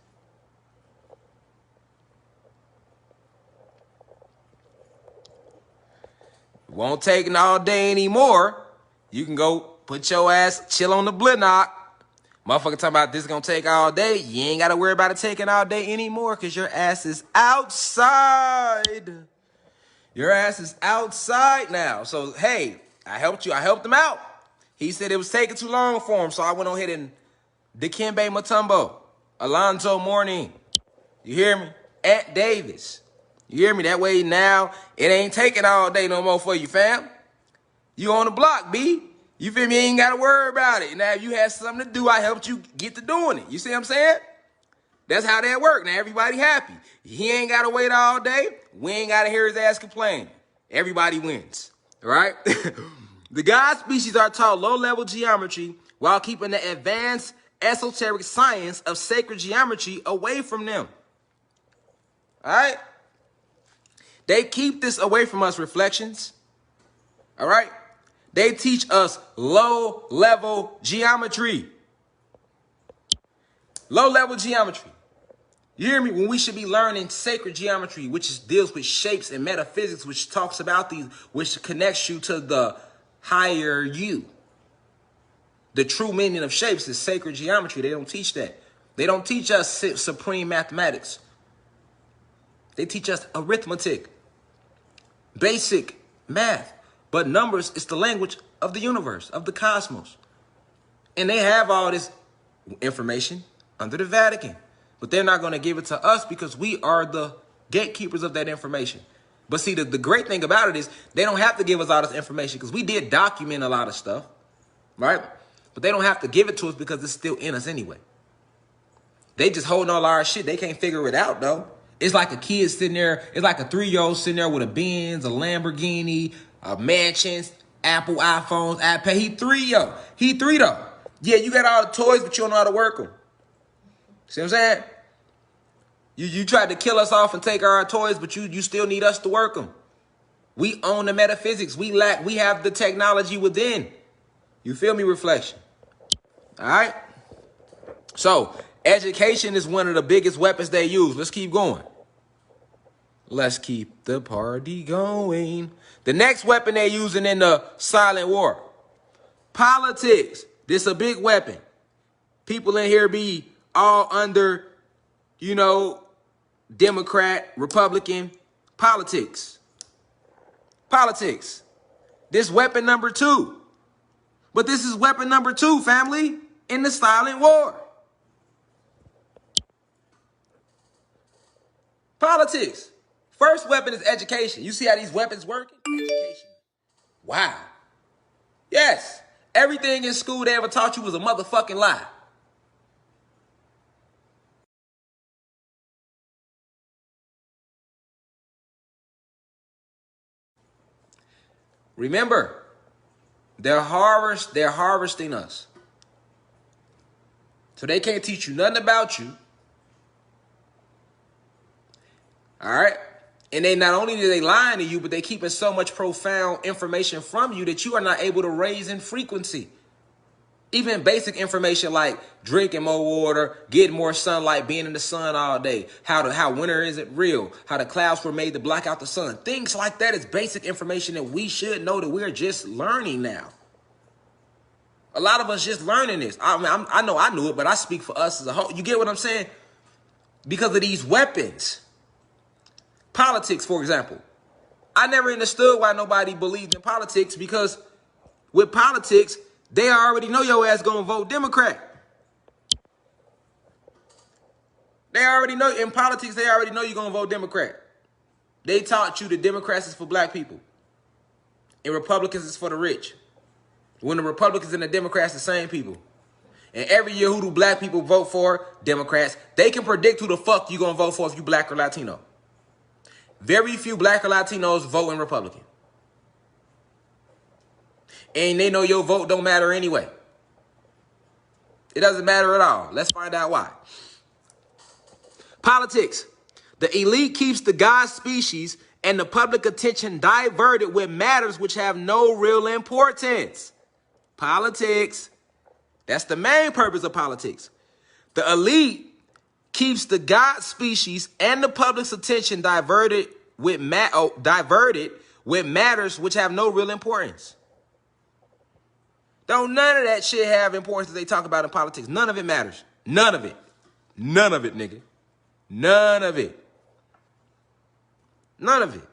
Won't take it all day anymore. You can go put your ass, chill on the blinnock. Motherfucker talking about this is going to take all day. You ain't got to worry about it taking all day anymore because your ass is outside. Your ass is outside now. So, hey, I helped you. I helped him out. He said it was taking too long for him. So I went on ahead and Dikembe Mutombo, Alonzo Mourning. You hear me? Ant Davis. You hear me? That way now, it ain't taking all day no more for you, fam. You on the block, B. You feel me? You ain't got to worry about it. Now, if you had something to do, I helped you get to doing it. You see what I'm saying? That's how that work. Now, everybody happy. He ain't got to wait all day. We ain't got to hear his ass complain. Everybody wins, all right? The God species are taught low-level geometry while keeping the advanced esoteric science of sacred geometry away from them, all right? They keep this away from us, reflections. All right? They teach us low-level geometry. Low-level geometry. You hear me? When we should be learning sacred geometry, which deals with shapes and metaphysics, which talks about these, which connects you to the higher you. The true meaning of shapes is sacred geometry. They don't teach that. They don't teach us supreme mathematics. They teach us arithmetic. Basic math, but numbers is the language of the universe, of the cosmos. And they have all this information under the Vatican, but they're not going to give it to us because we are the gatekeepers of that information. But see, the great thing about it is they don't have to give us all this information because we did document a lot of stuff, right? But they don't have to give it to us because it's still in us anyway. They just holding all our shit. They can't figure it out, though. It's like a kid sitting there. It's like a 3-year-old sitting there with a Benz, a Lamborghini, a mansion, Apple, iPhones, iPad. He 3, yo. He 3, though. Yeah, you got all the toys, but you don't know how to work them. See what I'm saying? You tried to kill us off and take our toys, but you still need us to work them. We own the metaphysics. We have the technology within. You feel me, Reflection? All right? So, education is one of the biggest weapons they use. Let's keep going. Let's keep the party going. The next weapon they're using in the silent war. Politics. This is a big weapon. People in here be all under, Democrat, Republican, politics. Politics. This weapon number 2. But this is weapon number 2, family, in the silent war. Politics. First weapon is education. You see how these weapons work? Education. Wow. Yes. Everything in school they ever taught you was a motherfucking lie. Remember, they're harvesting us. So they can't teach you nothing about you. All right? And they not only are they lying to you, but they keeping so much profound information from you that you are not able to raise in frequency. Even basic information like drinking more water, getting more sunlight, being in the sun all day, how winter isn't real, how the clouds were made to block out the sun. Things like that is basic information that we should know that we're just learning now. A lot of us just learning this. I know I knew it, but I speak for us as a whole. You get what I'm saying? Because of these weapons. Politics, for example. I never understood why nobody believed in politics, because with politics, they already know your ass gonna vote Democrat. They already know, in politics, they already know you're gonna vote Democrat. They taught you that Democrats is for black people and Republicans is for the rich. When the Republicans and the Democrats are the same people. And every year, who do black people vote for? Democrats. They can predict who the fuck you gonna vote for if you black or Latino. Very few black or Latinos vote in Republican. And they know your vote don't matter anyway. It doesn't matter at all. Let's find out why. Politics. The elite keeps the God species and the public attention diverted with matters which have no real importance. Politics. That's the main purpose of politics. The elite keeps the God species and the public's attention diverted with matters which have no real importance. Don't none of that shit have importance that they talk about in politics. None of it matters. None of it. None of it, nigga. None of it. None of it.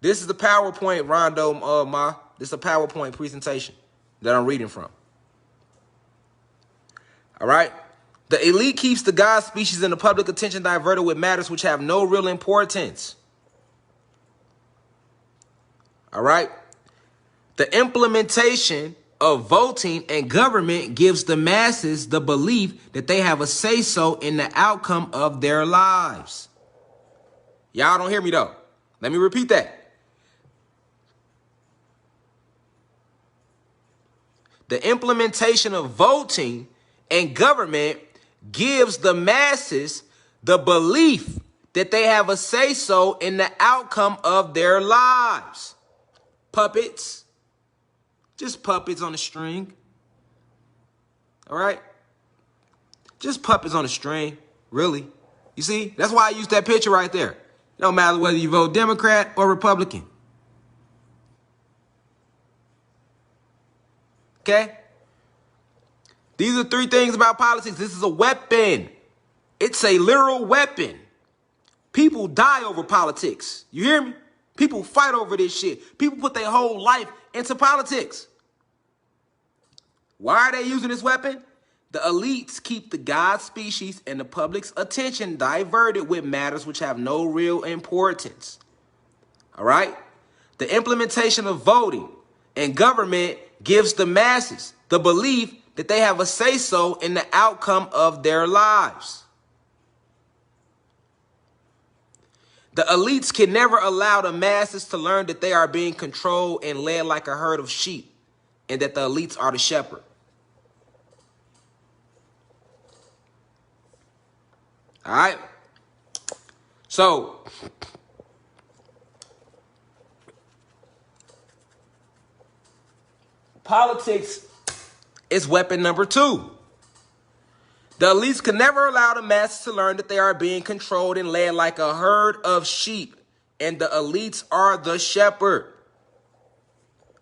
This is the PowerPoint, Rondo Ma. This is a PowerPoint presentation that I'm reading from. All right? The elite keeps the God species and the public attention diverted with matters which have no real importance. All right? The implementation of voting and government gives the masses the belief that they have a say-so in the outcome of their lives. Y'all don't hear me, though. Let me repeat that. The implementation of voting and government gives the masses the belief that they have a say-so in the outcome of their lives. Puppets. Just puppets on a string. All right? Just puppets on a string, really. You see? That's why I used that picture right there. It don't matter whether you vote Democrat or Republican. Okay? These are 3 things about politics. This is a weapon. It's a literal weapon. People die over politics. You hear me? People fight over this shit. People put their whole life into politics. Why are they using this weapon? The elites keep the God species and the public's attention diverted with matters which have no real importance. All right? The implementation of voting and government gives the masses the belief that they have a say-so in the outcome of their lives. The elites can never allow the masses to learn that they are being controlled and led like a herd of sheep, and that the elites are the shepherd. All right? So, politics is weapon number 2. The elites can never allow the masses to learn that they are being controlled and led like a herd of sheep, and the elites are the shepherd.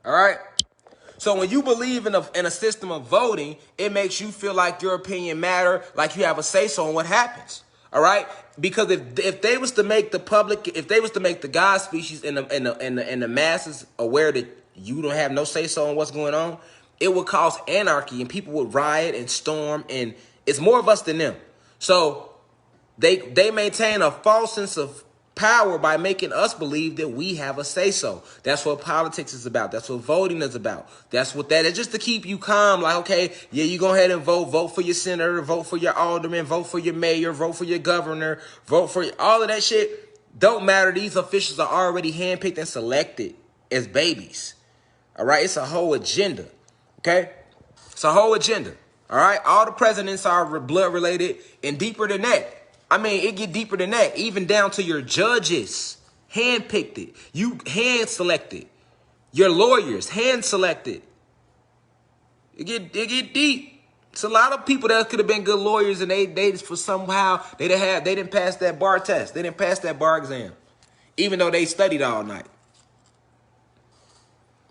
All right? So when you believe in a system of voting, it makes you feel like your opinion matter, like you have a say-so on what happens. All right? Because if they was to make the public, if they was to make the God species and the masses aware that you don't have no say-so on what's going on, it would cause anarchy and people would riot and storm, and it's more of us than them. So they maintain a false sense of power by making us believe that we have a say-so. That's what politics is about. That's what voting is about. That's what that is, just to keep you calm. Like, okay, yeah, you go ahead and vote for your senator, vote for your alderman, vote for your mayor, vote for your governor, vote for all of that shit. Don't matter. These officials are already handpicked and selected as babies. All right, it's a whole agenda. Okay, it's a whole agenda. All right, all the presidents are blood related, and deeper than that. I mean, it get deeper than that, even down to your judges, hand-picked it. You hand-selected. Your lawyers, hand-selected. It get deep. It's a lot of people that could have been good lawyers, and they for somehow, they didn't pass that bar test. They didn't pass that bar exam, even though they studied all night.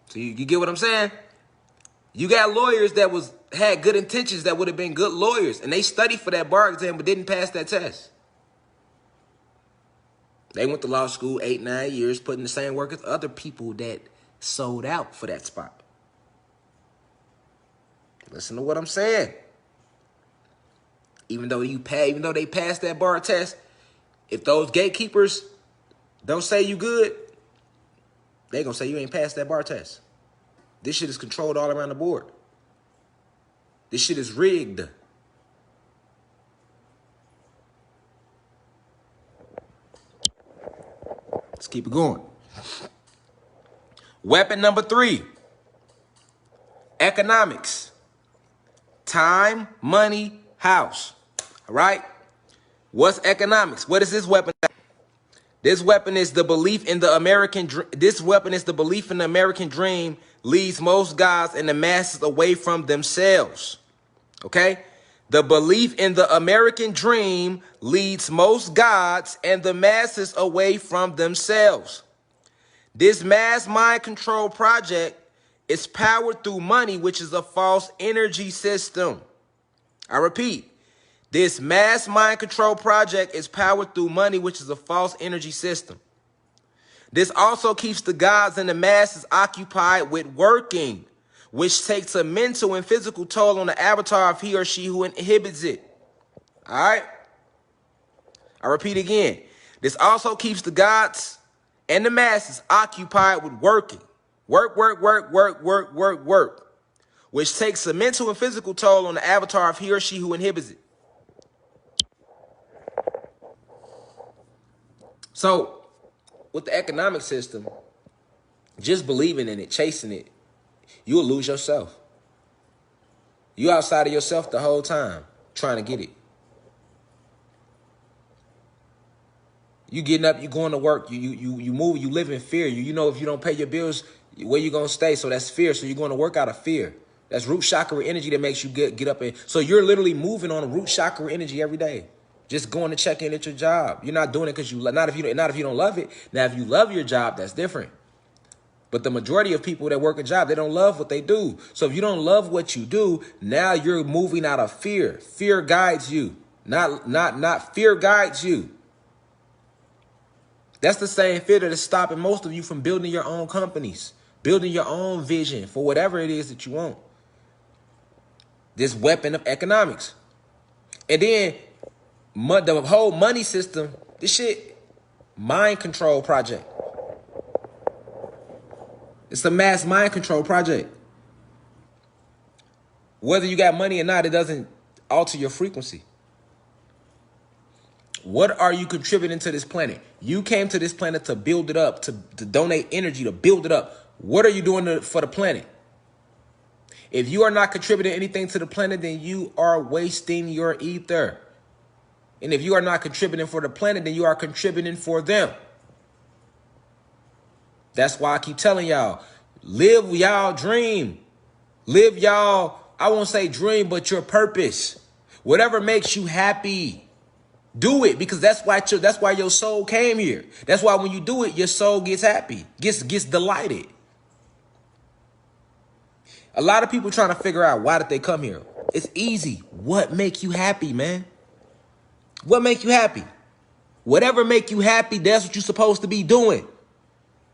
So you get what I'm saying? You got lawyers that had good intentions that would have been good lawyers, and they studied for that bar exam but didn't pass that test. They went to law school 8-9 years, putting the same work as other people that sold out for that spot. Listen to what I'm saying. Even though they passed that bar test, if those gatekeepers don't say you good, they gonna say you ain't passed that bar test. This shit is controlled all around the board. This shit is rigged. Let's keep it going. Weapon number 3. Economics. Time, money, house. All right? What's economics? What is this weapon? This weapon is the belief in the American dream. This weapon is the belief in the American dream leads most gods and the masses away from themselves. Okay? The belief in the American dream leads most gods and the masses away from themselves. This mass mind control project is powered through money, which is a false energy system. I repeat, this mass mind control project is powered through money, which is a false energy system. This also keeps the gods and the masses occupied with working, which takes a mental and physical toll on the avatar of he or she who inhibits it. All right? I repeat again. This also keeps the gods and the masses occupied with working. Work, which takes a mental and physical toll on the avatar of he or she who inhibits it. So, with the economic system, just believing in it, chasing it, you'll lose yourself. You outside of yourself the whole time, trying to get it. You getting up, you going to work, you move, you live in fear. You know if you don't pay your bills, where you going to stay? So that's fear. So you're going to work out of fear. That's root chakra energy that makes you get up. So you're literally moving on root chakra energy every day. Just going to check in at your job. You're not doing it because not if you don't love it. Now, if you love your job, that's different. But the majority of people that work a job, they don't love what they do. So if you don't love what you do, now you're moving out of fear. Fear guides you. Not fear guides you. That's the same fear that is stopping most of you from building your own companies, building your own vision for whatever it is that you want. This weapon of economics. And then the whole money system, this shit, mind control project. It's a mass mind control project. Whether you got money or not, it doesn't alter your frequency. What are you contributing to this planet? You came to this planet to build it up, to donate energy, to build it up. What are you doing for the planet? If you are not contributing anything to the planet, then you are wasting your ether. And if you are not contributing for the planet, then you are contributing for them. That's why I keep telling y'all, live y'all dream. Live y'all, I won't say dream, but your purpose. Whatever makes you happy, do it, because that's why your soul came here. That's why when you do it, your soul gets happy, gets delighted. A lot of people trying to figure out why did they come here. It's easy. What make you happy, man? What make you happy? Whatever make you happy, that's what you're supposed to be doing.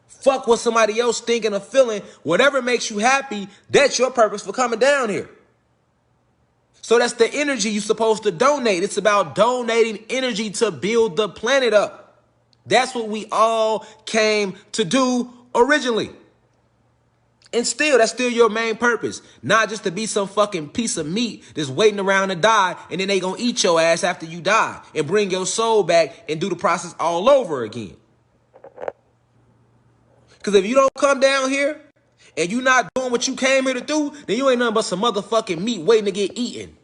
Fuck what somebody else thinking or feeling. Whatever makes you happy, that's your purpose for coming down here. So that's the energy you're supposed to donate. It's about donating energy to build the planet up. That's what we all came to do originally. And still, that's still your main purpose. Not just to be some fucking piece of meat that's waiting around to die, and then they gonna eat your ass after you die and bring your soul back and do the process all over again. Because if you don't come down here and you not doing what you came here to do, then you ain't nothing but some motherfucking meat waiting to get eaten.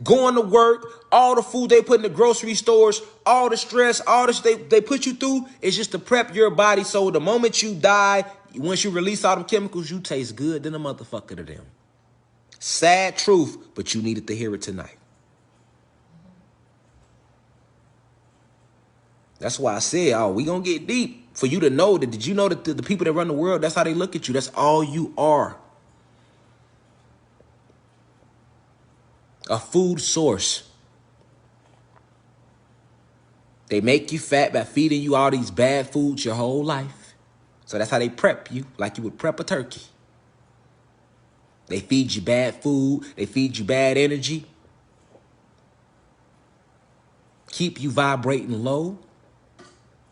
Going to work, all the food they put in the grocery stores, all the stress, all this they put you through is just to prep your body so the moment you die, once you release all them chemicals, you taste good than a motherfucker to them. Sad truth, but you needed to hear it tonight. That's why I said, oh, we gonna get deep. For you to know that, did you know that the people that run the world, that's how they look at you. That's all you are. A food source. They make you fat by feeding you all these bad foods your whole life. So that's how they prep you, like you would prep a turkey. They feed you bad food. They feed you bad energy. Keep you vibrating low.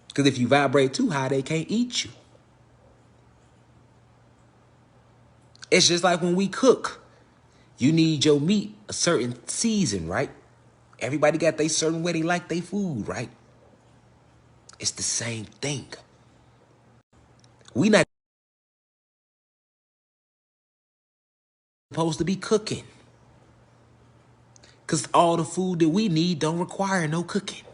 Because if you vibrate too high, they can't eat you. It's just like when we cook. You need your meat a certain season, right? Everybody got their certain way they like their food, right? It's the same thing. We not supposed to be cooking. Because all the food that we need don't require no cooking.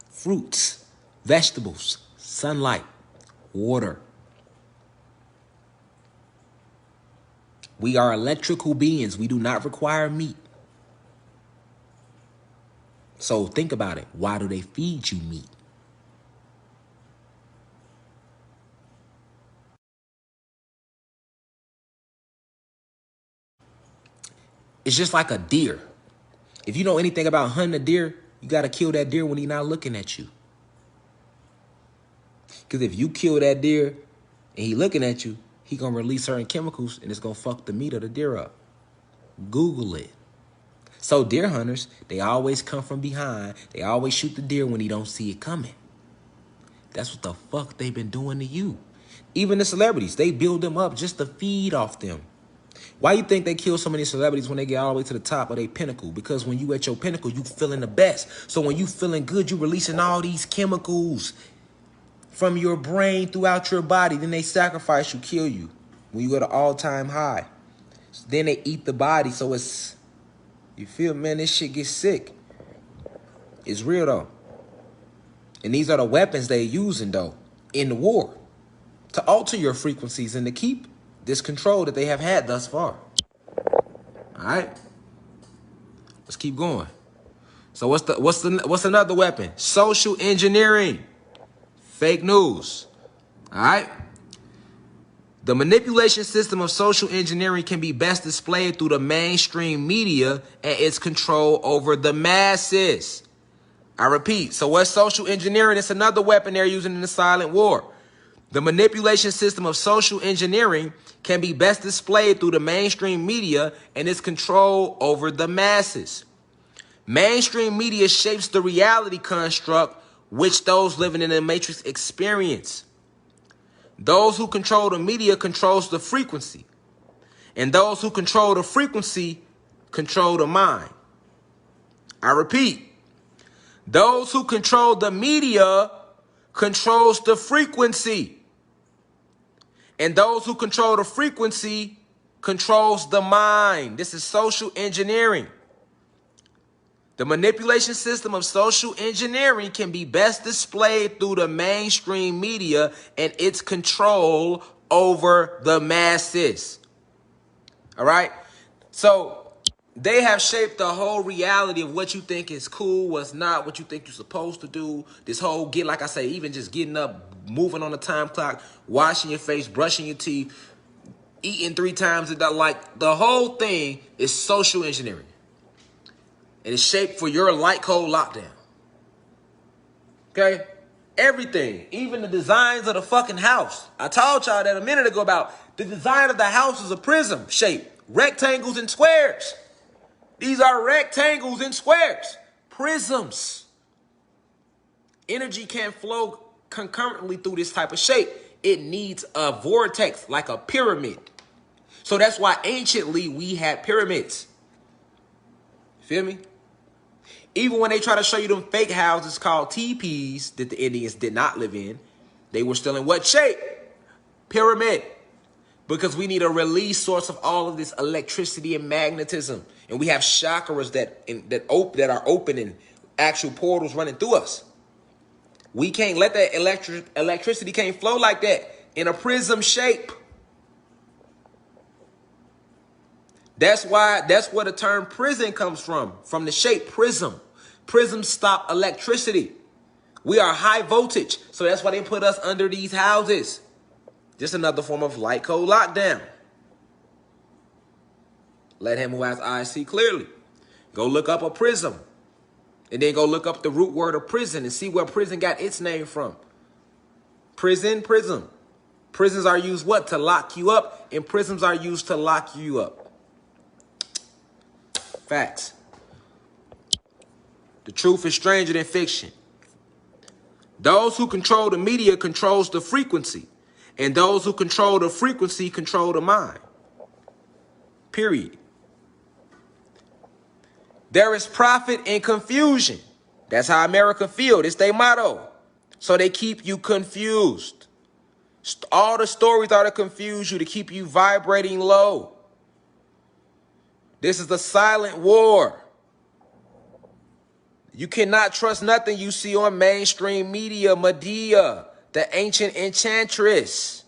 Fruits, vegetables, sunlight, water. We are electrical beings. We do not require meat. So think about it. Why do they feed you meat? It's just like a deer. If you know anything about hunting a deer, you got to kill that deer when he's not looking at you. Because if you kill that deer and he looking at you, he going to release certain chemicals and it's going to fuck the meat of the deer up. Google it. So deer hunters, they always come from behind. They always shoot the deer when he don't see it coming. That's what the fuck they've been doing to you. Even the celebrities, they build them up just to feed off them. Why you think they kill so many celebrities when they get all the way to the top of their pinnacle? Because when you at your pinnacle, you feeling the best. So when you feeling good, you releasing all these chemicals from your brain throughout your body. Then they sacrifice you, kill you when you go to all-time high. So then they eat the body. So it's, you feel, man, this shit gets sick. It's real, though. And these are the weapons they're using, though, in the war to alter your frequencies and to keep this control that they have had thus far. All right? Let's keep going. So what's another weapon? Social engineering. Fake news. All right? The manipulation system of social engineering can be best displayed through the mainstream media and its control over the masses. I repeat. So what's social engineering? It's another weapon they're using in the silent war. The manipulation system of social engineering can be best displayed through the mainstream media and its control over the masses. Mainstream media shapes the reality construct which those living in the matrix experience. Those who control the media controls the frequency. And those who control the frequency control the mind. I repeat, those who control the media controls the frequency. And those who control the frequency controls the mind. This is social engineering. The manipulation system of social engineering can be best displayed through the mainstream media and its control over the masses. All right? So they have shaped the whole reality of what you think is cool, what's not, what you think you're supposed to do. This whole like I say, even just getting up, moving on the time clock, washing your face, brushing your teeth, eating 3 times a day. Like, the whole thing is social engineering. And it's shaped for your light code lockdown. Okay? Everything. Even the designs of the fucking house. I told y'all that a minute ago about the design of the house is a prism shape. Rectangles and squares. These are rectangles and squares. Prisms. Energy can't flow concurrently through this type of shape. It needs a vortex, like a pyramid. So that's why anciently we had pyramids. Feel me? Even when they try to show you them fake houses called teepees that the Indians did not live in, they were still in what shape? Pyramid. Because we need a release source of all of this electricity and magnetism. And we have chakras that are open and actual portals running through us. We can't let that electricity can't flow like that in a prism shape. That's where the term prison comes from the shape prism. Prisms stop electricity. We are high voltage, so that's why they put us under these houses. Just another form of light code lockdown. Let him who has eyes see clearly. Go look up a prism. And then go look up the root word of prison and see where prison got its name from. Prison, prism. Prisons are used what? To lock you up. And prisms are used to lock you up. Facts. The truth is stranger than fiction. Those who control the media controls the frequency. And those who control the frequency control the mind. Period. There is profit in confusion. That's how America feels. It's their motto. So they keep you confused. All the stories are to confuse you, to keep you vibrating low. This is the silent war. You cannot trust nothing you see on mainstream media, Medea, the ancient enchantress.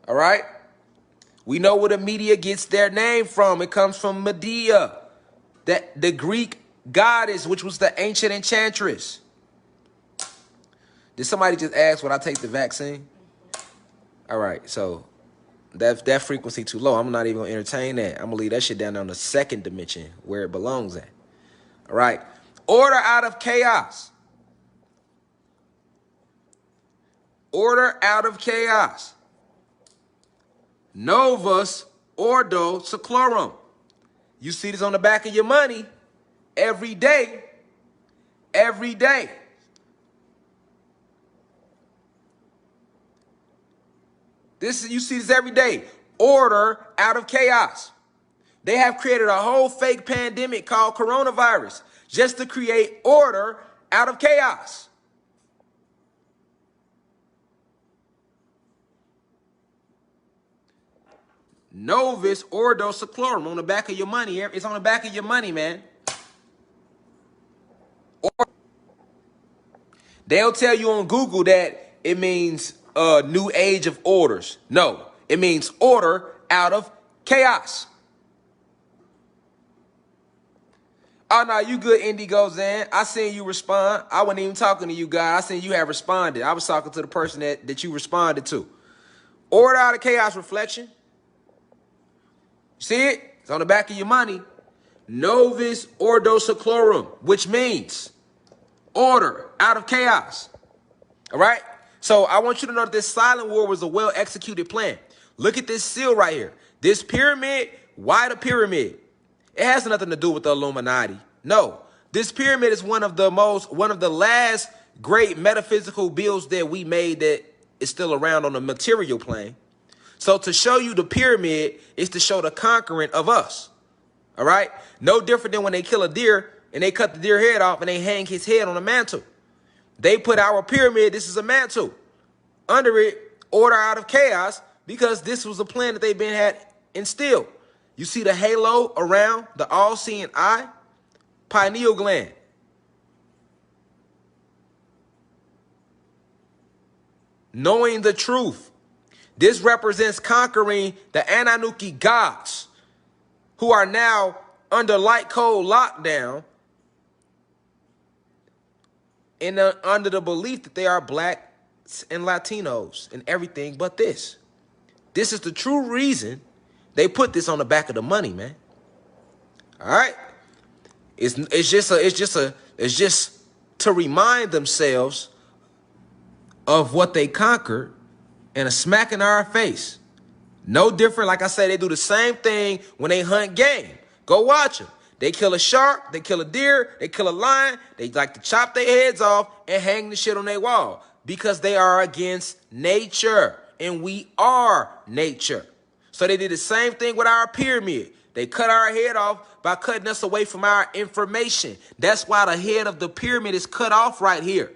All right? We know where the media gets their name from. It comes from Medea, the Greek goddess, which was the ancient enchantress. Did somebody just ask would I take the vaccine? All right, so that frequency too low. I'm not even going to entertain that. I'm going to leave that shit down on the second dimension where it belongs at. All right. Order out of chaos. Order out of chaos. Novus Ordo Seclorum. You see this on the back of your money every day. Every day. You see this every day. Order out of chaos. They have created a whole fake pandemic called coronavirus just to create order out of chaos. Novus Ordo Seclorum on the back of your money. It's on the back of your money, man. They'll tell you on Google that it means new age of orders. No, it means order out of chaos. Oh, no, you good, Indigo Zan. I seen you respond. I wasn't even talking to you guys. I seen you have responded. I was talking to the person that you responded to. Order out of chaos, reflection. See it? It's on the back of your money. Novus Ordo Seclorum, which means order out of chaos. All right? So I want you to know that this silent war was a well-executed plan. Look at this seal right here. This pyramid, why the pyramid? It has nothing to do with the Illuminati. No, this pyramid is one of the last great metaphysical builds that we made that is still around on the material plane. So to show you the pyramid is to show the conquering of us. All right? No different than when they kill a deer and they cut the deer head off and they hang his head on a mantle. They put our pyramid, this is a mantle. Under it, order out of chaos, because this was a plan that they've been had instilled. You see the halo around the all-seeing eye? Pineal gland. Knowing the truth. This represents conquering the Anunnaki gods, who are now under light code lockdown and under the belief that they are blacks and Latinos and everything but this. This is the true reason they put this on the back of the money, man. All right? It's just to remind themselves of what they conquered and a smack in our face. No different. Like I said, they do the same thing when they hunt game. Go watch them. They kill a shark, they kill a deer, they kill a lion. They like to chop their heads off and hang the shit on their wall because they are against nature, and we are nature. So they did the same thing with our pyramid. They cut our head off by cutting us away from our information. That's why the head of the pyramid is cut off right here.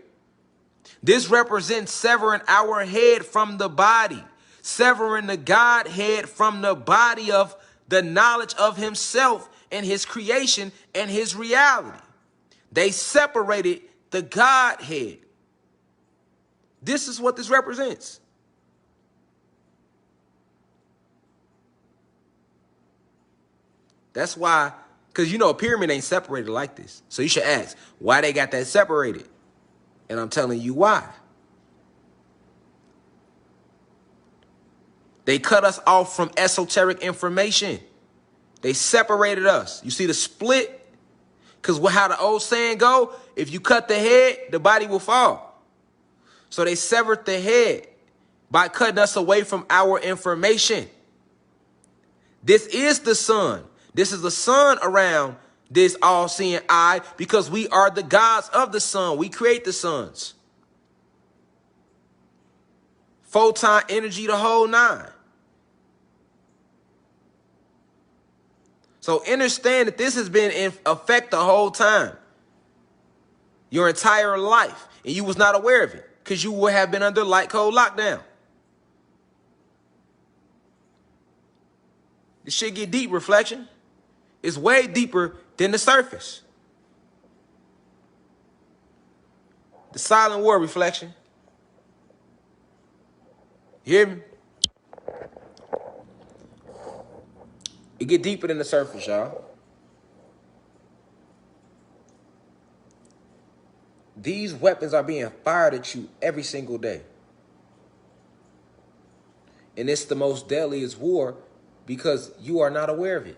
This represents severing our head from the body, severing the Godhead from the body of the knowledge of himself and his creation and his reality. They separated the Godhead. This is what this represents. That's why, because you know a pyramid ain't separated like this. So you should ask, why they got that separated? And I'm telling you why. They cut us off from esoteric information. They separated us. You see the split? Because how the old saying go, if you cut the head, the body will fall. So they severed the head by cutting us away from our information. This is the sun. This is the sun around this all-seeing eye, because we are the gods of the sun. We create the suns. Photon energy, the whole nine. So understand that this has been in effect the whole time. Your entire life. And you was not aware of it, because you would have been under light code lockdown. This shit get deep, reflection. It's way deeper than the surface. The silent war, reflection. You hear me? It get deeper than the surface, y'all. These weapons are being fired at you every single day. And it's the most deadliest war because you are not aware of it.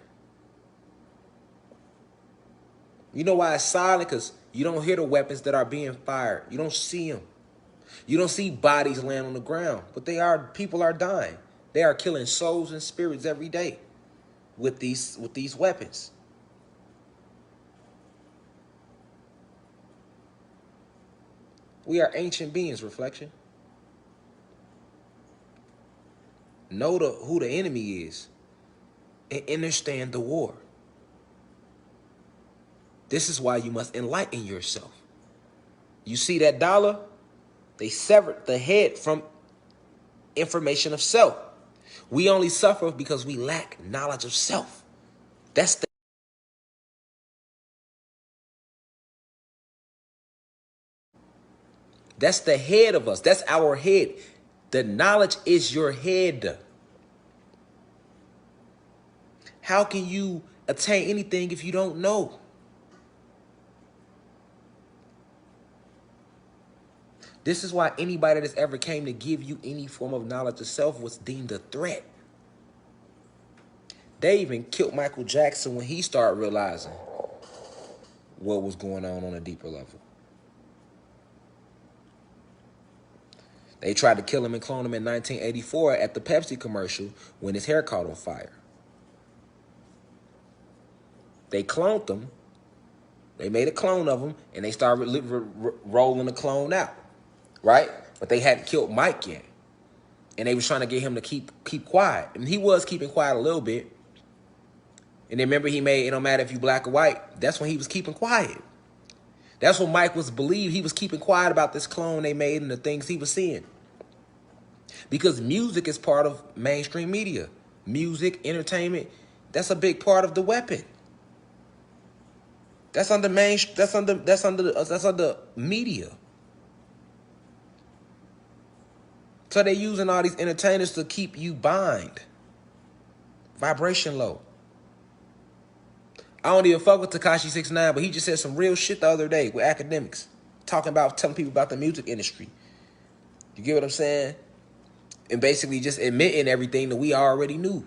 You know why it's silent? Because you don't hear the weapons that are being fired. You don't see them. You don't see bodies laying on the ground. But people are dying. They are killing souls and spirits every day with these weapons. We are ancient beings, reflection. Know who the enemy is and understand the war. This is why you must enlighten yourself. You see that dollar? They severed the head from information of self. We only suffer because we lack knowledge of self. That's the head of us. That's our head. The knowledge is your head. How can you attain anything if you don't know? This is why anybody that's ever came to give you any form of knowledge of self was deemed a threat. They even killed Michael Jackson when he started realizing what was going on a deeper level. They tried to kill him and clone him in 1984 at the Pepsi commercial when his hair caught on fire. They cloned him. They made a clone of him, and they started rolling the clone out. Right? But they hadn't killed Mike yet. And they was trying to get him to keep quiet. And he was keeping quiet a little bit. And then remember he made It Don't Matter If You Black or White. That's when he was keeping quiet. That's when Mike was believed he was keeping quiet about this clone they made and the things he was seeing. Because music is part of mainstream media. Music, entertainment, that's a big part of the weapon. That's under media. So they're using all these entertainers to keep you bind. Vibration low. I don't even fuck with Tekashi 6ix9ine, but he just said some real shit the other day with academics. Telling people about the music industry. You get what I'm saying? And basically just admitting everything that we already knew.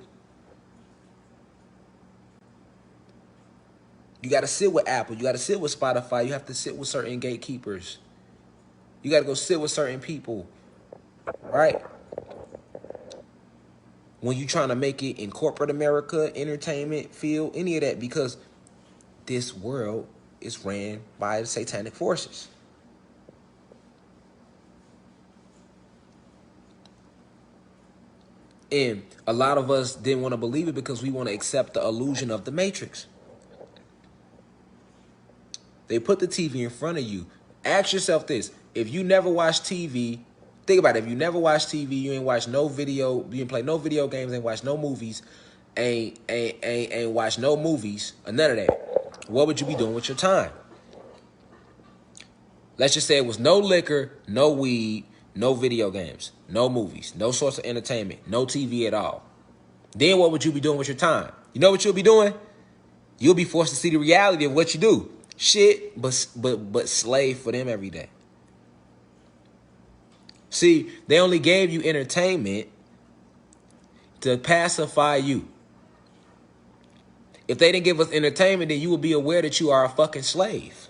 You got to sit with Apple. You got to sit with Spotify. You have to sit with certain gatekeepers. You got to go sit with certain people. Right? When you trying to make it in corporate America, entertainment, field, any of that, because this world is ran by the satanic forces. And a lot of us didn't want to believe it because we want to accept the illusion of the Matrix. They put the TV in front of you. Ask yourself this. If you never watch TV, think about it. If you never watch TV, you ain't watch no video, you ain't play no video games, ain't watch no movies, ain't watch no movies, or none of that, what would you be doing with your time? Let's just say it was no liquor, no weed, no video games, no movies, no source of entertainment, no TV at all. Then what would you be doing with your time? You know what you'll be doing? You'll be forced to see the reality of what you do. Shit, but slave for them every day. See, they only gave you entertainment to pacify you. If they didn't give us entertainment, then you would be aware that you are a fucking slave.